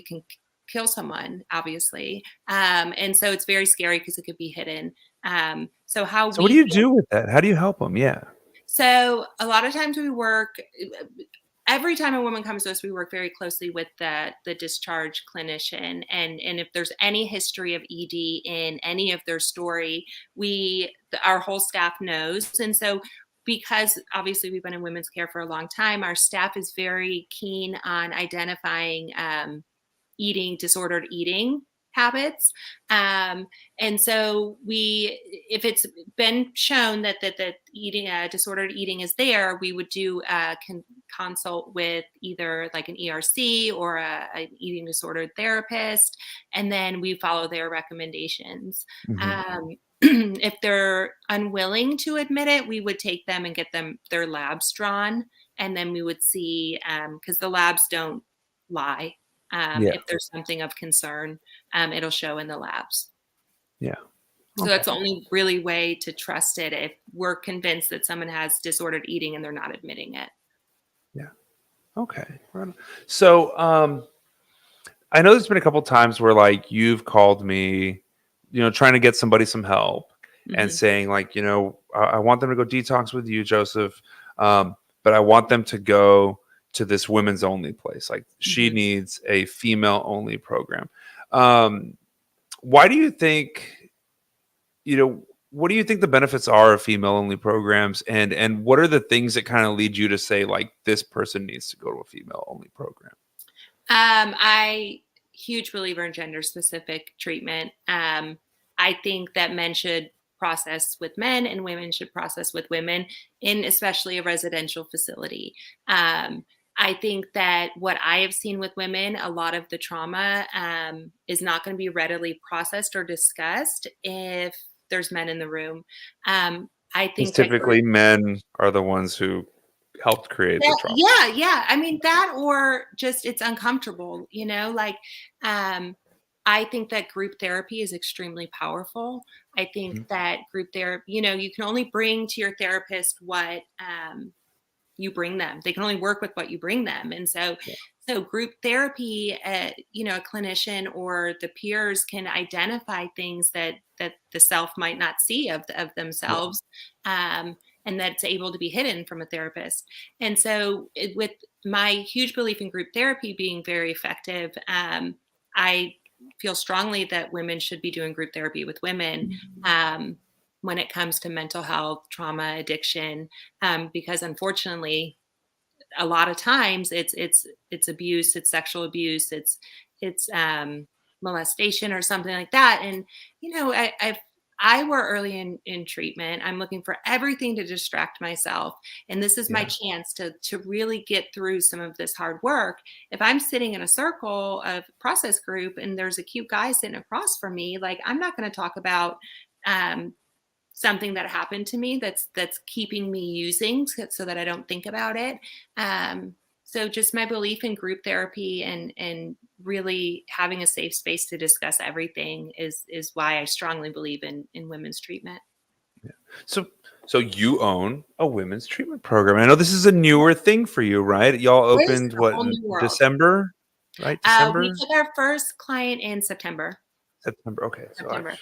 Speaker 3: can kill someone, obviously. And so it's very scary because it could be hidden. So how
Speaker 1: So what do
Speaker 3: we
Speaker 1: you do with that? How do you help them? Yeah.
Speaker 3: so a lot of times we work every time a woman comes to us, we work very closely with the discharge clinician. And if there's any history of ED in any of their story, our whole staff knows. And so because obviously we've been in women's care for a long time, our staff is very keen on identifying disordered eating habits. And so if it's been shown that eating disordered eating is there, we would do consult with either like an ERC or an eating disorder therapist, and then we follow their recommendations.
Speaker 1: Mhm.
Speaker 3: If they're unwilling to admit it, we would take them and get their labs drawn, and then we would see because the labs don't lie.
Speaker 1: Yeah.
Speaker 3: If there's something of concern, it'll show in the labs.
Speaker 1: Yeah.
Speaker 3: So that's
Speaker 1: Okay.
Speaker 3: the only really way to trust it if we're convinced that someone has disordered eating and they're not admitting it.
Speaker 1: Yeah. Okay. Right on. So, I know there's been a couple times where like you've called me, trying to get somebody some help and
Speaker 3: Mhm.
Speaker 1: saying like, I want them to go detox with you, Joseph. But I want them to go to this women's only place. Like she
Speaker 3: Mhm.
Speaker 1: needs a female only program. Um, why do you think, what do you think the benefits are of female only programs, and what are the things that kind of lead you to say like this person needs to go to a female only program?
Speaker 3: I huge believer in gender specific treatment. I think that men should process with men and women should process with women in especially a residential facility. I think that what I have seen with women, a lot of the trauma is not going to be readily processed or discussed if there's men in the room. I
Speaker 1: Because
Speaker 3: think that
Speaker 1: typically men are the ones who helped create the trauma.
Speaker 3: yeah. I mean, that or just it's uncomfortable, like, um, I think that group therapy is extremely powerful. I think
Speaker 1: Mhm.
Speaker 3: that group therapy, you can only bring to your therapist what you bring them. They can only work with what you bring them. And
Speaker 1: Yeah.
Speaker 3: so group therapy, a clinician or the peers can identify things that the self might not see of
Speaker 1: Yeah.
Speaker 3: themselves, and that's able to be hidden from a therapist. And so, with my huge belief in group therapy being very effective, I feel strongly that women should be doing group therapy with women. Um, when it comes to mental health, trauma, addiction, because unfortunately, a lot of times it's abuse, it's sexual abuse, it's molestation or something like that. And if I were early in treatment, I'm looking for everything to distract myself, and this is my
Speaker 1: Yeah.
Speaker 3: chance to really get through some of this hard work. If I'm sitting in a circle of process group and there's a cute guy sitting across from me, like I'm not going to talk about um, something that happened to me that's keeping me using so that I don't think about it. So just my belief in group therapy and really having a safe space to discuss everything is why I strongly believe in women's treatment.
Speaker 1: So, so you own a women's treatment program. I know this is a newer thing for you, right? Y'all
Speaker 3: This is
Speaker 1: opened
Speaker 3: a
Speaker 1: what
Speaker 3: whole
Speaker 1: in
Speaker 3: new world.
Speaker 1: December, right?
Speaker 3: We
Speaker 1: December,
Speaker 3: took our first client in September.
Speaker 1: September. Okay,
Speaker 3: September.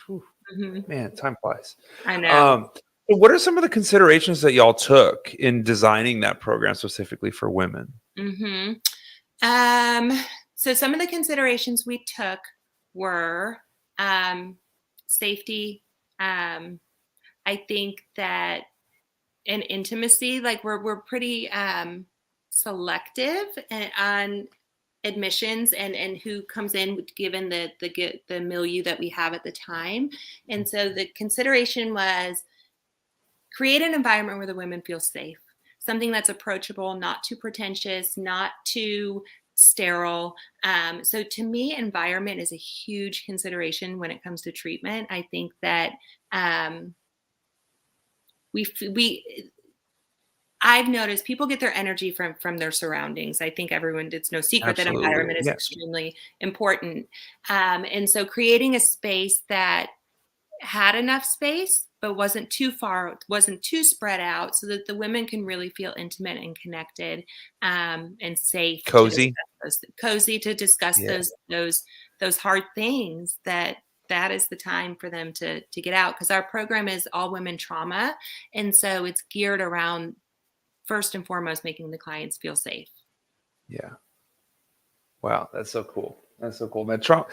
Speaker 3: Hmm.
Speaker 1: man, time flies.
Speaker 3: I know.
Speaker 1: Um, so what are some of the considerations that y'all took in designing that program specifically for women?
Speaker 3: Hmm. Um, so some of the considerations we took were safety. I think that in intimacy, like we're pretty selective on admissions and who comes in given the milieu that we have at the time. And so the consideration was create an environment where the women feel safe, something that's approachable, not too pretentious, not too sterile. So to me, environment is a huge consideration when it comes to treatment. I think that um, we I've noticed people get their energy from their surroundings. I think it's no secret that
Speaker 1: Absolutely.
Speaker 3: environment is
Speaker 1: Yeah.
Speaker 3: extremely important. And so creating a space that had enough space, but wasn't too far, wasn't too spread out, so that the women can really feel intimate and connected, and safe to discuss
Speaker 1: Cozy.
Speaker 3: cozy to discuss
Speaker 1: Yeah.
Speaker 3: those hard things. That is the time for them to get out, because our program is all women trauma, and so it's geared around first and foremost making the clients feel safe.
Speaker 1: Yeah. Wow, that's so cool. That's so cool, man. Trauma,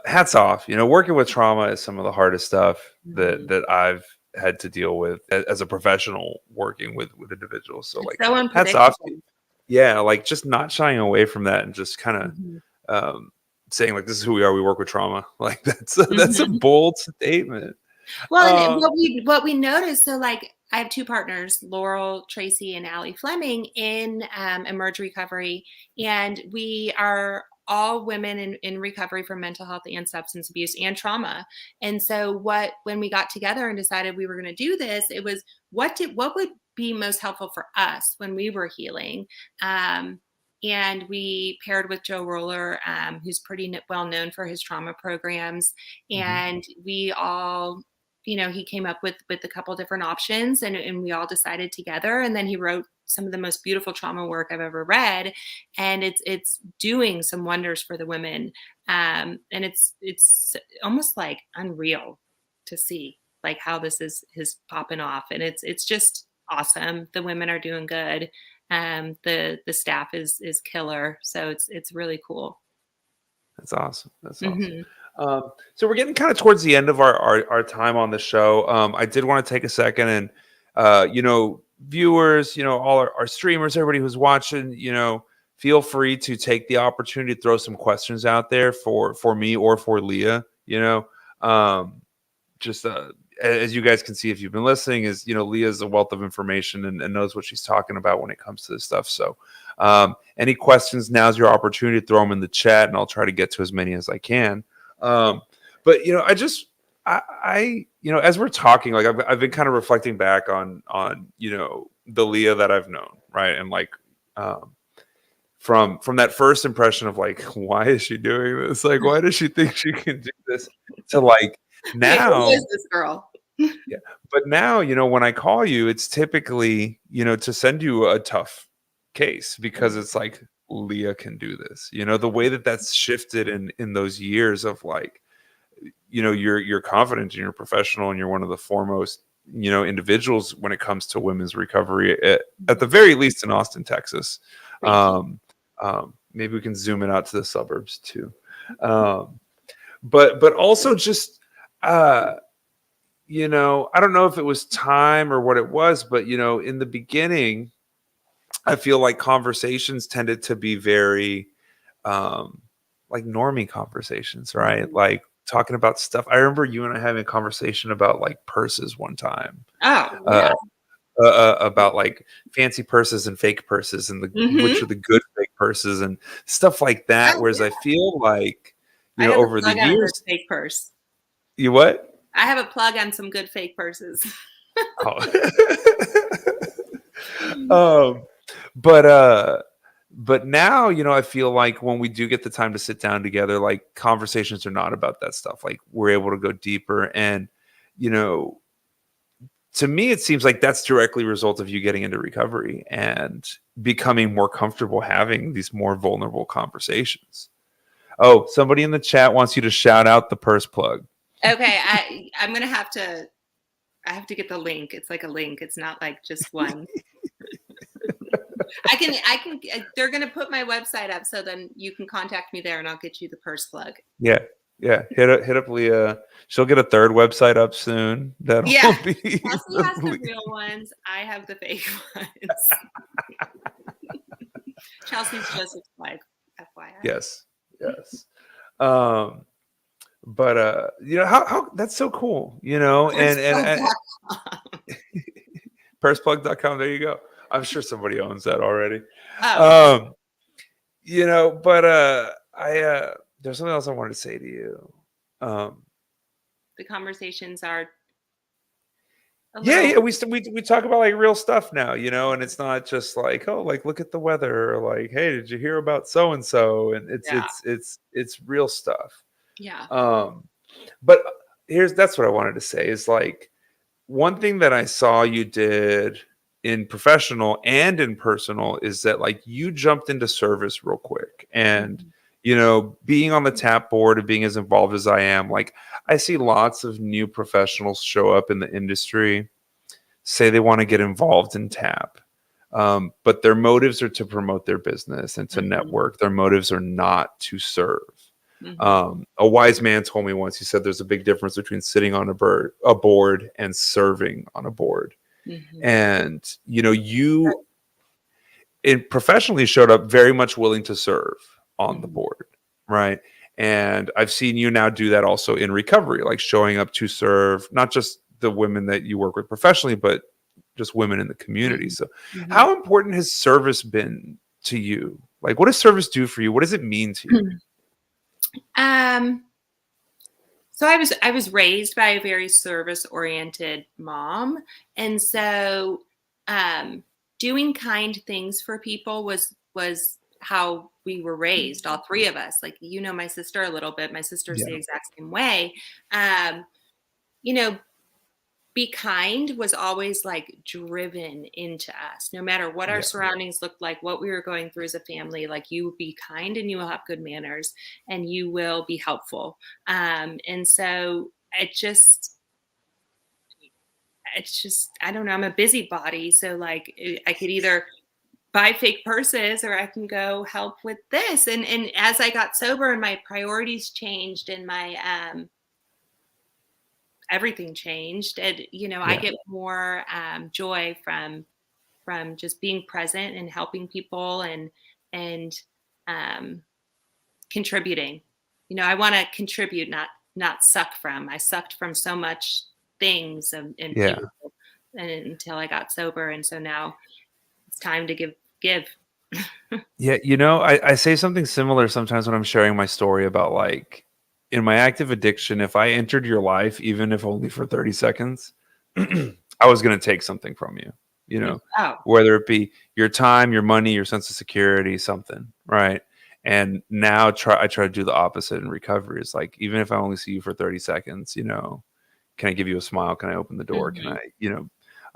Speaker 1: hats off. Working with trauma is some of the hardest stuff
Speaker 3: Mhm.
Speaker 1: that I've had to deal with as a professional working with individuals. So
Speaker 3: It's
Speaker 1: like
Speaker 3: so
Speaker 1: hats off to
Speaker 3: unpredictable.
Speaker 1: you. Yeah, like just not shying away from that and just kind of
Speaker 3: Mhm.
Speaker 1: saying like this is who we are. We work with trauma. Like that's a
Speaker 3: Mhm.
Speaker 1: bold statement.
Speaker 3: Well, and
Speaker 1: Um,
Speaker 3: what we noticed, so like I have two partners, Laurel Tracy and Allie Fleming, in Emerge Recovery, and we are all women in recovery from mental health and substance abuse and trauma. And so, when we got together and decided we were going to do this, it was what would be most helpful for us when we were healing. And we paired with Joe Roller, who's pretty well known for his trauma programs,
Speaker 1: mhm.
Speaker 3: and we all he came up with a couple different options, and we all decided together, and then he wrote some of the most beautiful trauma work I've ever read, and it's doing some wonders for the women. And it's almost like unreal to see like how this is popping off, and it's just awesome. The women are doing good. The staff is killer, so it's really cool.
Speaker 1: That's awesome. That's awesome.
Speaker 3: Hmm.
Speaker 1: So we're getting kind of towards the end of our time on the show. I did want to take a second and, viewers, all our streamers, everybody who's watching, feel free to take the opportunity to throw some questions out there for me or for Leah. Um, just as you guys can see if you've been listening, is Leah's a wealth of information and knows what she's talking about when it comes to this stuff. So any questions, now's your opportunity to throw them in the chat and I'll try to get to as many as I can. But as we're talking, like I've been kind of reflecting back on the Leah that I've known, right? And like from that first impression of like, why is she doing this? Like, why does she think she can do this? To like
Speaker 3: Wait, who
Speaker 1: now,
Speaker 3: is this girl?
Speaker 1: yeah. But now, when I call you, it's typically, to send you a tough case because it's like Leah can do this. The way that that's shifted in those years of like, you're confident and you're professional and you're one of the foremost, individuals when it comes to women's recovery at the very least in Austin, Texas.
Speaker 3: Thank you.
Speaker 1: Maybe we can zoom it out to the suburbs too. But also just I don't know if it was time or what it was, but in the beginning, I feel like conversations tended to be very like normie conversations, right?
Speaker 3: Mhm.
Speaker 1: Like talking about stuff. I remember you and I having a conversation about like purses one time.
Speaker 3: Oh, yeah.
Speaker 1: Uh, about like fancy purses and fake purses and which
Speaker 3: Mhm.
Speaker 1: are the good fake purses and stuff like that.
Speaker 3: Oh,
Speaker 1: Whereas I
Speaker 3: yeah.
Speaker 1: feel like,
Speaker 3: I have a
Speaker 1: over the
Speaker 3: plug on a good
Speaker 1: years,
Speaker 3: fake purse.
Speaker 1: you what?
Speaker 3: I have a plug on some good fake purses.
Speaker 1: Oh. um, but now, I feel like when we do get the time to sit down together, like conversations are not about that stuff. Like we're able to go deeper. And, to me, it seems like that's directly a result of you getting into recovery and becoming more comfortable having these more vulnerable conversations. Oh, somebody in the chat wants you to shout out the purse plug.
Speaker 3: Okay, I'm gonna have to. I have to get the link. It's like a link. It's not like just one. I can. They're gonna put my website up, so then you can contact me there, and I'll get you the purse plug.
Speaker 1: Yeah. Hit up Leah. She'll get a third website up soon. That'll be
Speaker 3: Chelsea has the real ones. I have the fake ones. Chelsea's Joseph's wife, FYI.
Speaker 1: Yes. But how that's so cool, and purseplug.com. There you go. I'm sure somebody owns that already.
Speaker 3: Oh.
Speaker 1: But there's something else I wanted to say to you.
Speaker 3: The conversations are
Speaker 1: we talk about like real stuff now, and it's not just like, oh, like look at the weather, or like, hey, did you hear about so and so? And it's real stuff.
Speaker 3: Yeah.
Speaker 1: But that's what I wanted to say is like one thing that I saw you did in professional and in personal is that like you jumped into service real quick. And being on the tap board and being as involved as I am, like I see lots of new professionals show up in the industry, say they want to get involved in tap, but their motives are to promote their business and to network. Their motives are not to serve. A wise man told me once, he said there's a big difference between sitting on a board and serving on a board. And you professionally showed up very much willing to serve on the board, right? And I've seen you now do that also in recovery, like showing up to serve not just the women that you work with professionally, but just women in the community. So how important has service been to you? Like, what does service do for you? What does it mean to you?
Speaker 3: So I was raised by a very service-oriented mom. And so doing kind things for people was how we were raised, all three of us. Like, my sister a little bit. My sister's the exact same way. Be kind was always like driven into us, no matter what our surroundings looked like, what we were going through as a family. Like, you will be kind and you will have good manners and you will be helpful. And so it's just, I don't know. I'm a busybody. So like I could either buy fake purses or I can go help with this. And as I got sober and my priorities changed and my, everything changed. And, I get more joy from just being present and helping people and contributing. I want to contribute, not suck from. I sucked from so much things and people until I got sober. And so now it's time to give.
Speaker 1: I say something similar sometimes when I'm sharing my story about like, in my active addiction, if I entered your life, even if only for 30 seconds, I was going to take something from you, whether it be your time, your money, your sense of security, something. Right. And now I try to do the opposite in recovery. It's like, even if I only see you for 30 seconds, can I give you a smile? Can I open the door? Can I,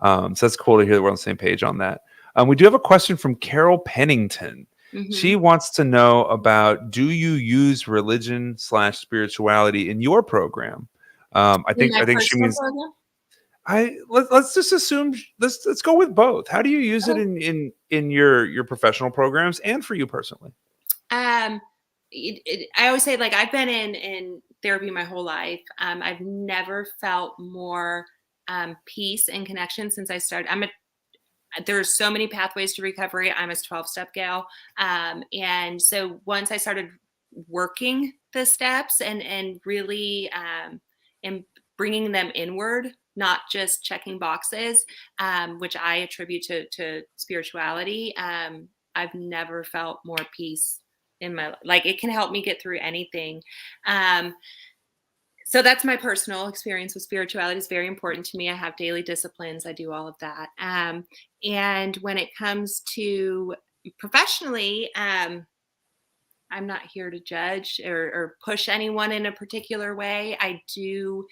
Speaker 1: so that's cool to hear that we're on the same page on that. We do have a question from Carol Pennington. She wants to know about, do you use religion/spirituality in your program? I think she means let's just assume let's go with both. How do you use it in your professional programs and for you personally?
Speaker 3: I always say, like, I've been in therapy my whole life. I've never felt more peace and connection since I started. There's so many pathways to recovery. I'm a 12-step gal. And so once I started working the steps and really and bringing them inward, not just checking boxes, which I attribute to spirituality, I've never felt more peace in my life. Like, it can help me get through anything. So that's my personal experience with spirituality. It's very important to me. I have daily disciplines. I do all of that. And when it comes to professionally, I'm not here to judge or push anyone in a particular way. I do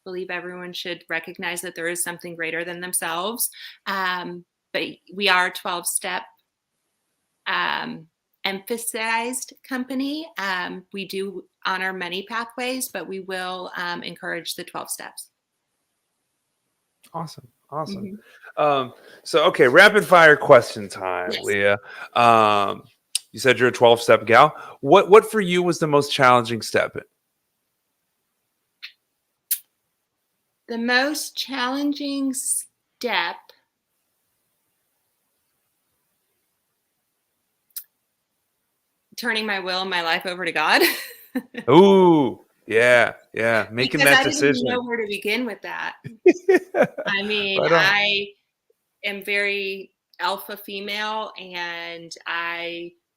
Speaker 3: believe everyone should recognize that there is something greater than themselves. But we are a 12-step emphasized company. We do honor many pathways, but we will encourage the 12 steps.
Speaker 1: Awesome. Awesome.
Speaker 3: Mhm.
Speaker 1: So, okay, rapid fire question time,
Speaker 3: Yes.
Speaker 1: Leah. You said you're a 12-step gal. What for you was the most challenging step?
Speaker 3: The most challenging step, turning my will and my life over to God.
Speaker 1: Ooh, yeah, making
Speaker 3: Because
Speaker 1: that
Speaker 3: I didn't even
Speaker 1: decision.
Speaker 3: know where to begin with that. I mean,
Speaker 1: Right on.
Speaker 3: I am very alpha female, and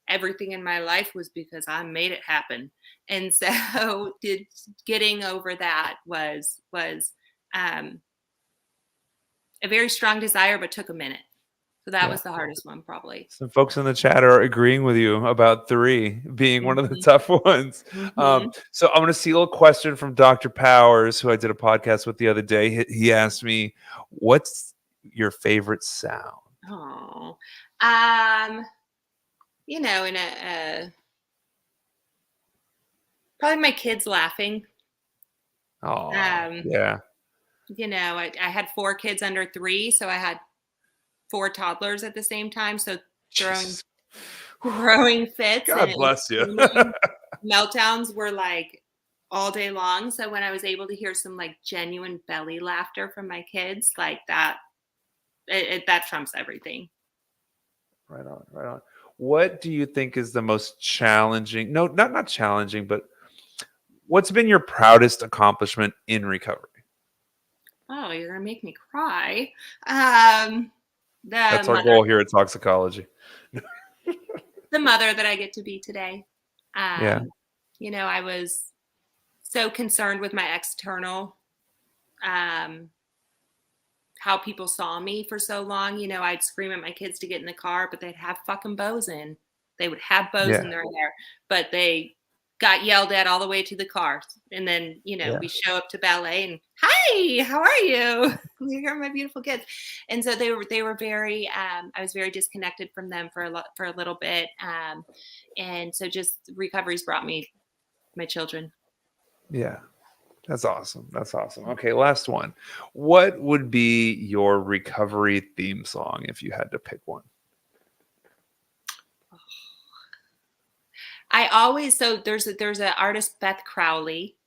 Speaker 3: everything in my life was because I made it happen. And so getting over that was um, a very strong desire, but took a minute. So that
Speaker 1: Yeah.
Speaker 3: was the hardest one, probably.
Speaker 1: Some folks in the chat are agreeing with you about 3 being one of the
Speaker 3: Mhm.
Speaker 1: tough ones.
Speaker 3: Mhm.
Speaker 1: So I'm going to steal a question from Dr. Powers, who I did a podcast with the other day. He asked me, "What's your favorite sound?"
Speaker 3: Oh, um, in a probably my kids laughing.
Speaker 1: Oh,
Speaker 3: Um,
Speaker 1: yeah.
Speaker 3: I had 4 kids under 3, so I had 4 toddlers at the same time. So throwing
Speaker 1: Jesus.
Speaker 3: throwing fits
Speaker 1: God
Speaker 3: and
Speaker 1: bless you.
Speaker 3: screaming meltdowns were like all day long. So when I was able to hear some like genuine belly laughter from my kids, like that, that trumps everything.
Speaker 1: Right on, right on. What do you think is the most challenging? No, not challenging, but what's been your proudest accomplishment in recovery?
Speaker 3: Oh, you're gonna make me cry. Um, the
Speaker 1: That's our
Speaker 3: mother,
Speaker 1: goal here at Toxicology.
Speaker 3: the mother that I get to be today.
Speaker 1: Yeah.
Speaker 3: I was so concerned with my external, um, how people saw me for so long. I'd scream at my kids to get in the car, but they'd have fucking bows in. They would have bows in
Speaker 1: Yeah.
Speaker 3: their hair, but they got yelled at all the way to the car. And then,
Speaker 1: Yeah.
Speaker 3: we show up to ballet and, hi, how are you? Here are my beautiful kids. And so they were very, I was very disconnected from them for a little bit. And so just recovery's brought me my children.
Speaker 1: Yeah. That's awesome. That's awesome. Okay, last one. What would be your recovery theme song if you had to pick one?
Speaker 3: So there's an artist, Beth Crowley,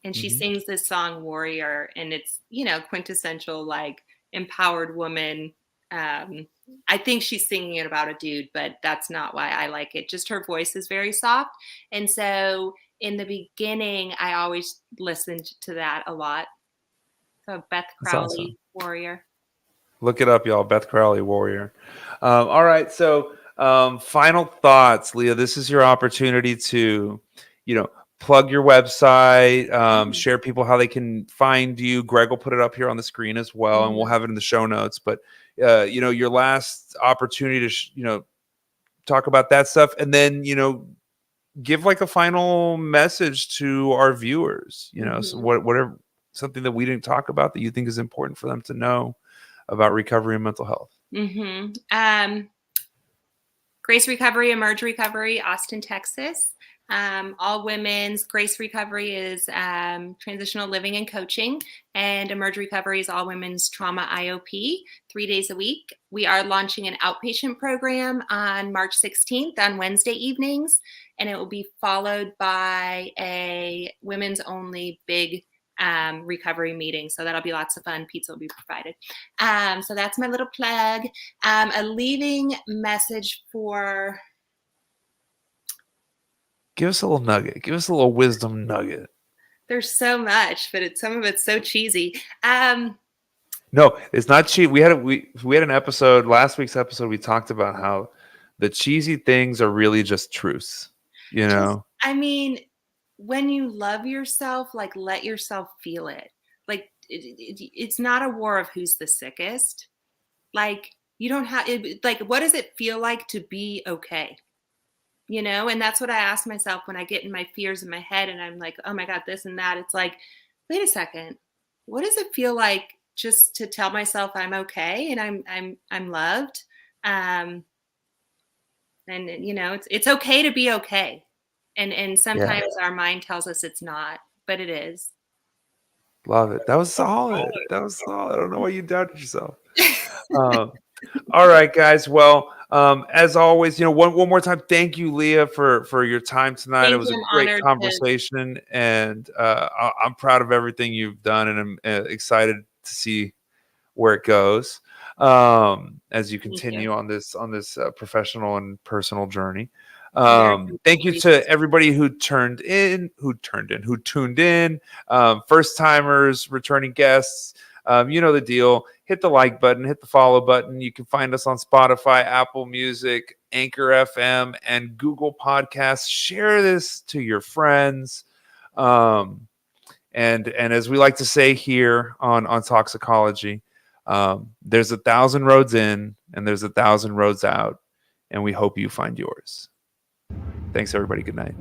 Speaker 3: and she
Speaker 1: Mhm.
Speaker 3: sings this song Warrior, and it's, quintessential like empowered woman. Um, I think she's singing it about a dude, but that's not why I like it. Just her voice is very soft. And so in the beginning, I always listened to that a lot. So Beth
Speaker 1: That's awesome.
Speaker 3: Crowley, Warrior.
Speaker 1: Look it up, y'all. Beth Crowley, Warrior. All right. So, final thoughts, Leah. This is your opportunity to, plug your website,
Speaker 3: Mhm.
Speaker 1: share people how they can find you. Greg will put it up here on the screen as well, and we'll
Speaker 3: Mhm.
Speaker 1: have it in the show notes. But, your last opportunity to, talk about that stuff, and then, give like a final message to our viewers. So
Speaker 3: Mhm.
Speaker 1: whatever something that we didn't talk about that you think is important for them to know about recovery and mental health.
Speaker 3: Mhm. Grace Recovery, Emerge Recovery, Austin, Texas. All women's. Grace Recovery is transitional living and coaching, and Emerge Recovery is all women's trauma IOP, 3 days a week. We are launching an outpatient program on March 16th on Wednesday evenings, and it will be followed by a women's only big recovery meeting. So that'll be lots of fun. Pizza will be provided. So that's my little plug. A leaving message for.
Speaker 1: Give us a little nugget. Give us a little wisdom nugget.
Speaker 3: There's so much, but some of it's so cheesy.
Speaker 1: No, it's not cheap. We had an episode last week's episode. We talked about how the cheesy things are really just truths.
Speaker 3: Just, I mean, when you love yourself, like let yourself feel it. Like it's not a war of who's the sickest. Like you don't have it, like what does it feel like to be okay? You know, and that's what I ask myself when I get in my fears in my head and I'm like, oh my God, this and that. It's like, wait a second, what does it feel like just to tell myself I'm okay and I'm loved? And you know, it's okay to be okay. And sometimes our mind tells us it's not, but it is.
Speaker 1: Love it. That was solid. That was solid. I don't know why you doubted yourself. All right, guys. Well, as always, one more time, thank you, Leah, for your time tonight.
Speaker 3: Thank
Speaker 1: It was
Speaker 3: you.
Speaker 1: a
Speaker 3: I'm
Speaker 1: great
Speaker 3: honored
Speaker 1: conversation, and I'm proud of everything you've done, and I'm excited to see where it goes as you continue on this professional and personal journey. Thank you to everybody who tuned in, first timers, returning guests. You know the deal. Hit the like button, hit the follow button. You can find us on Spotify, Apple Music, Anchor FM, and Google Podcasts. Share this to your friends. And as we like to say here on Talksicology, there's 1,000 roads in and there's 1,000 roads out, and we hope you find yours. Thanks, everybody. Good night.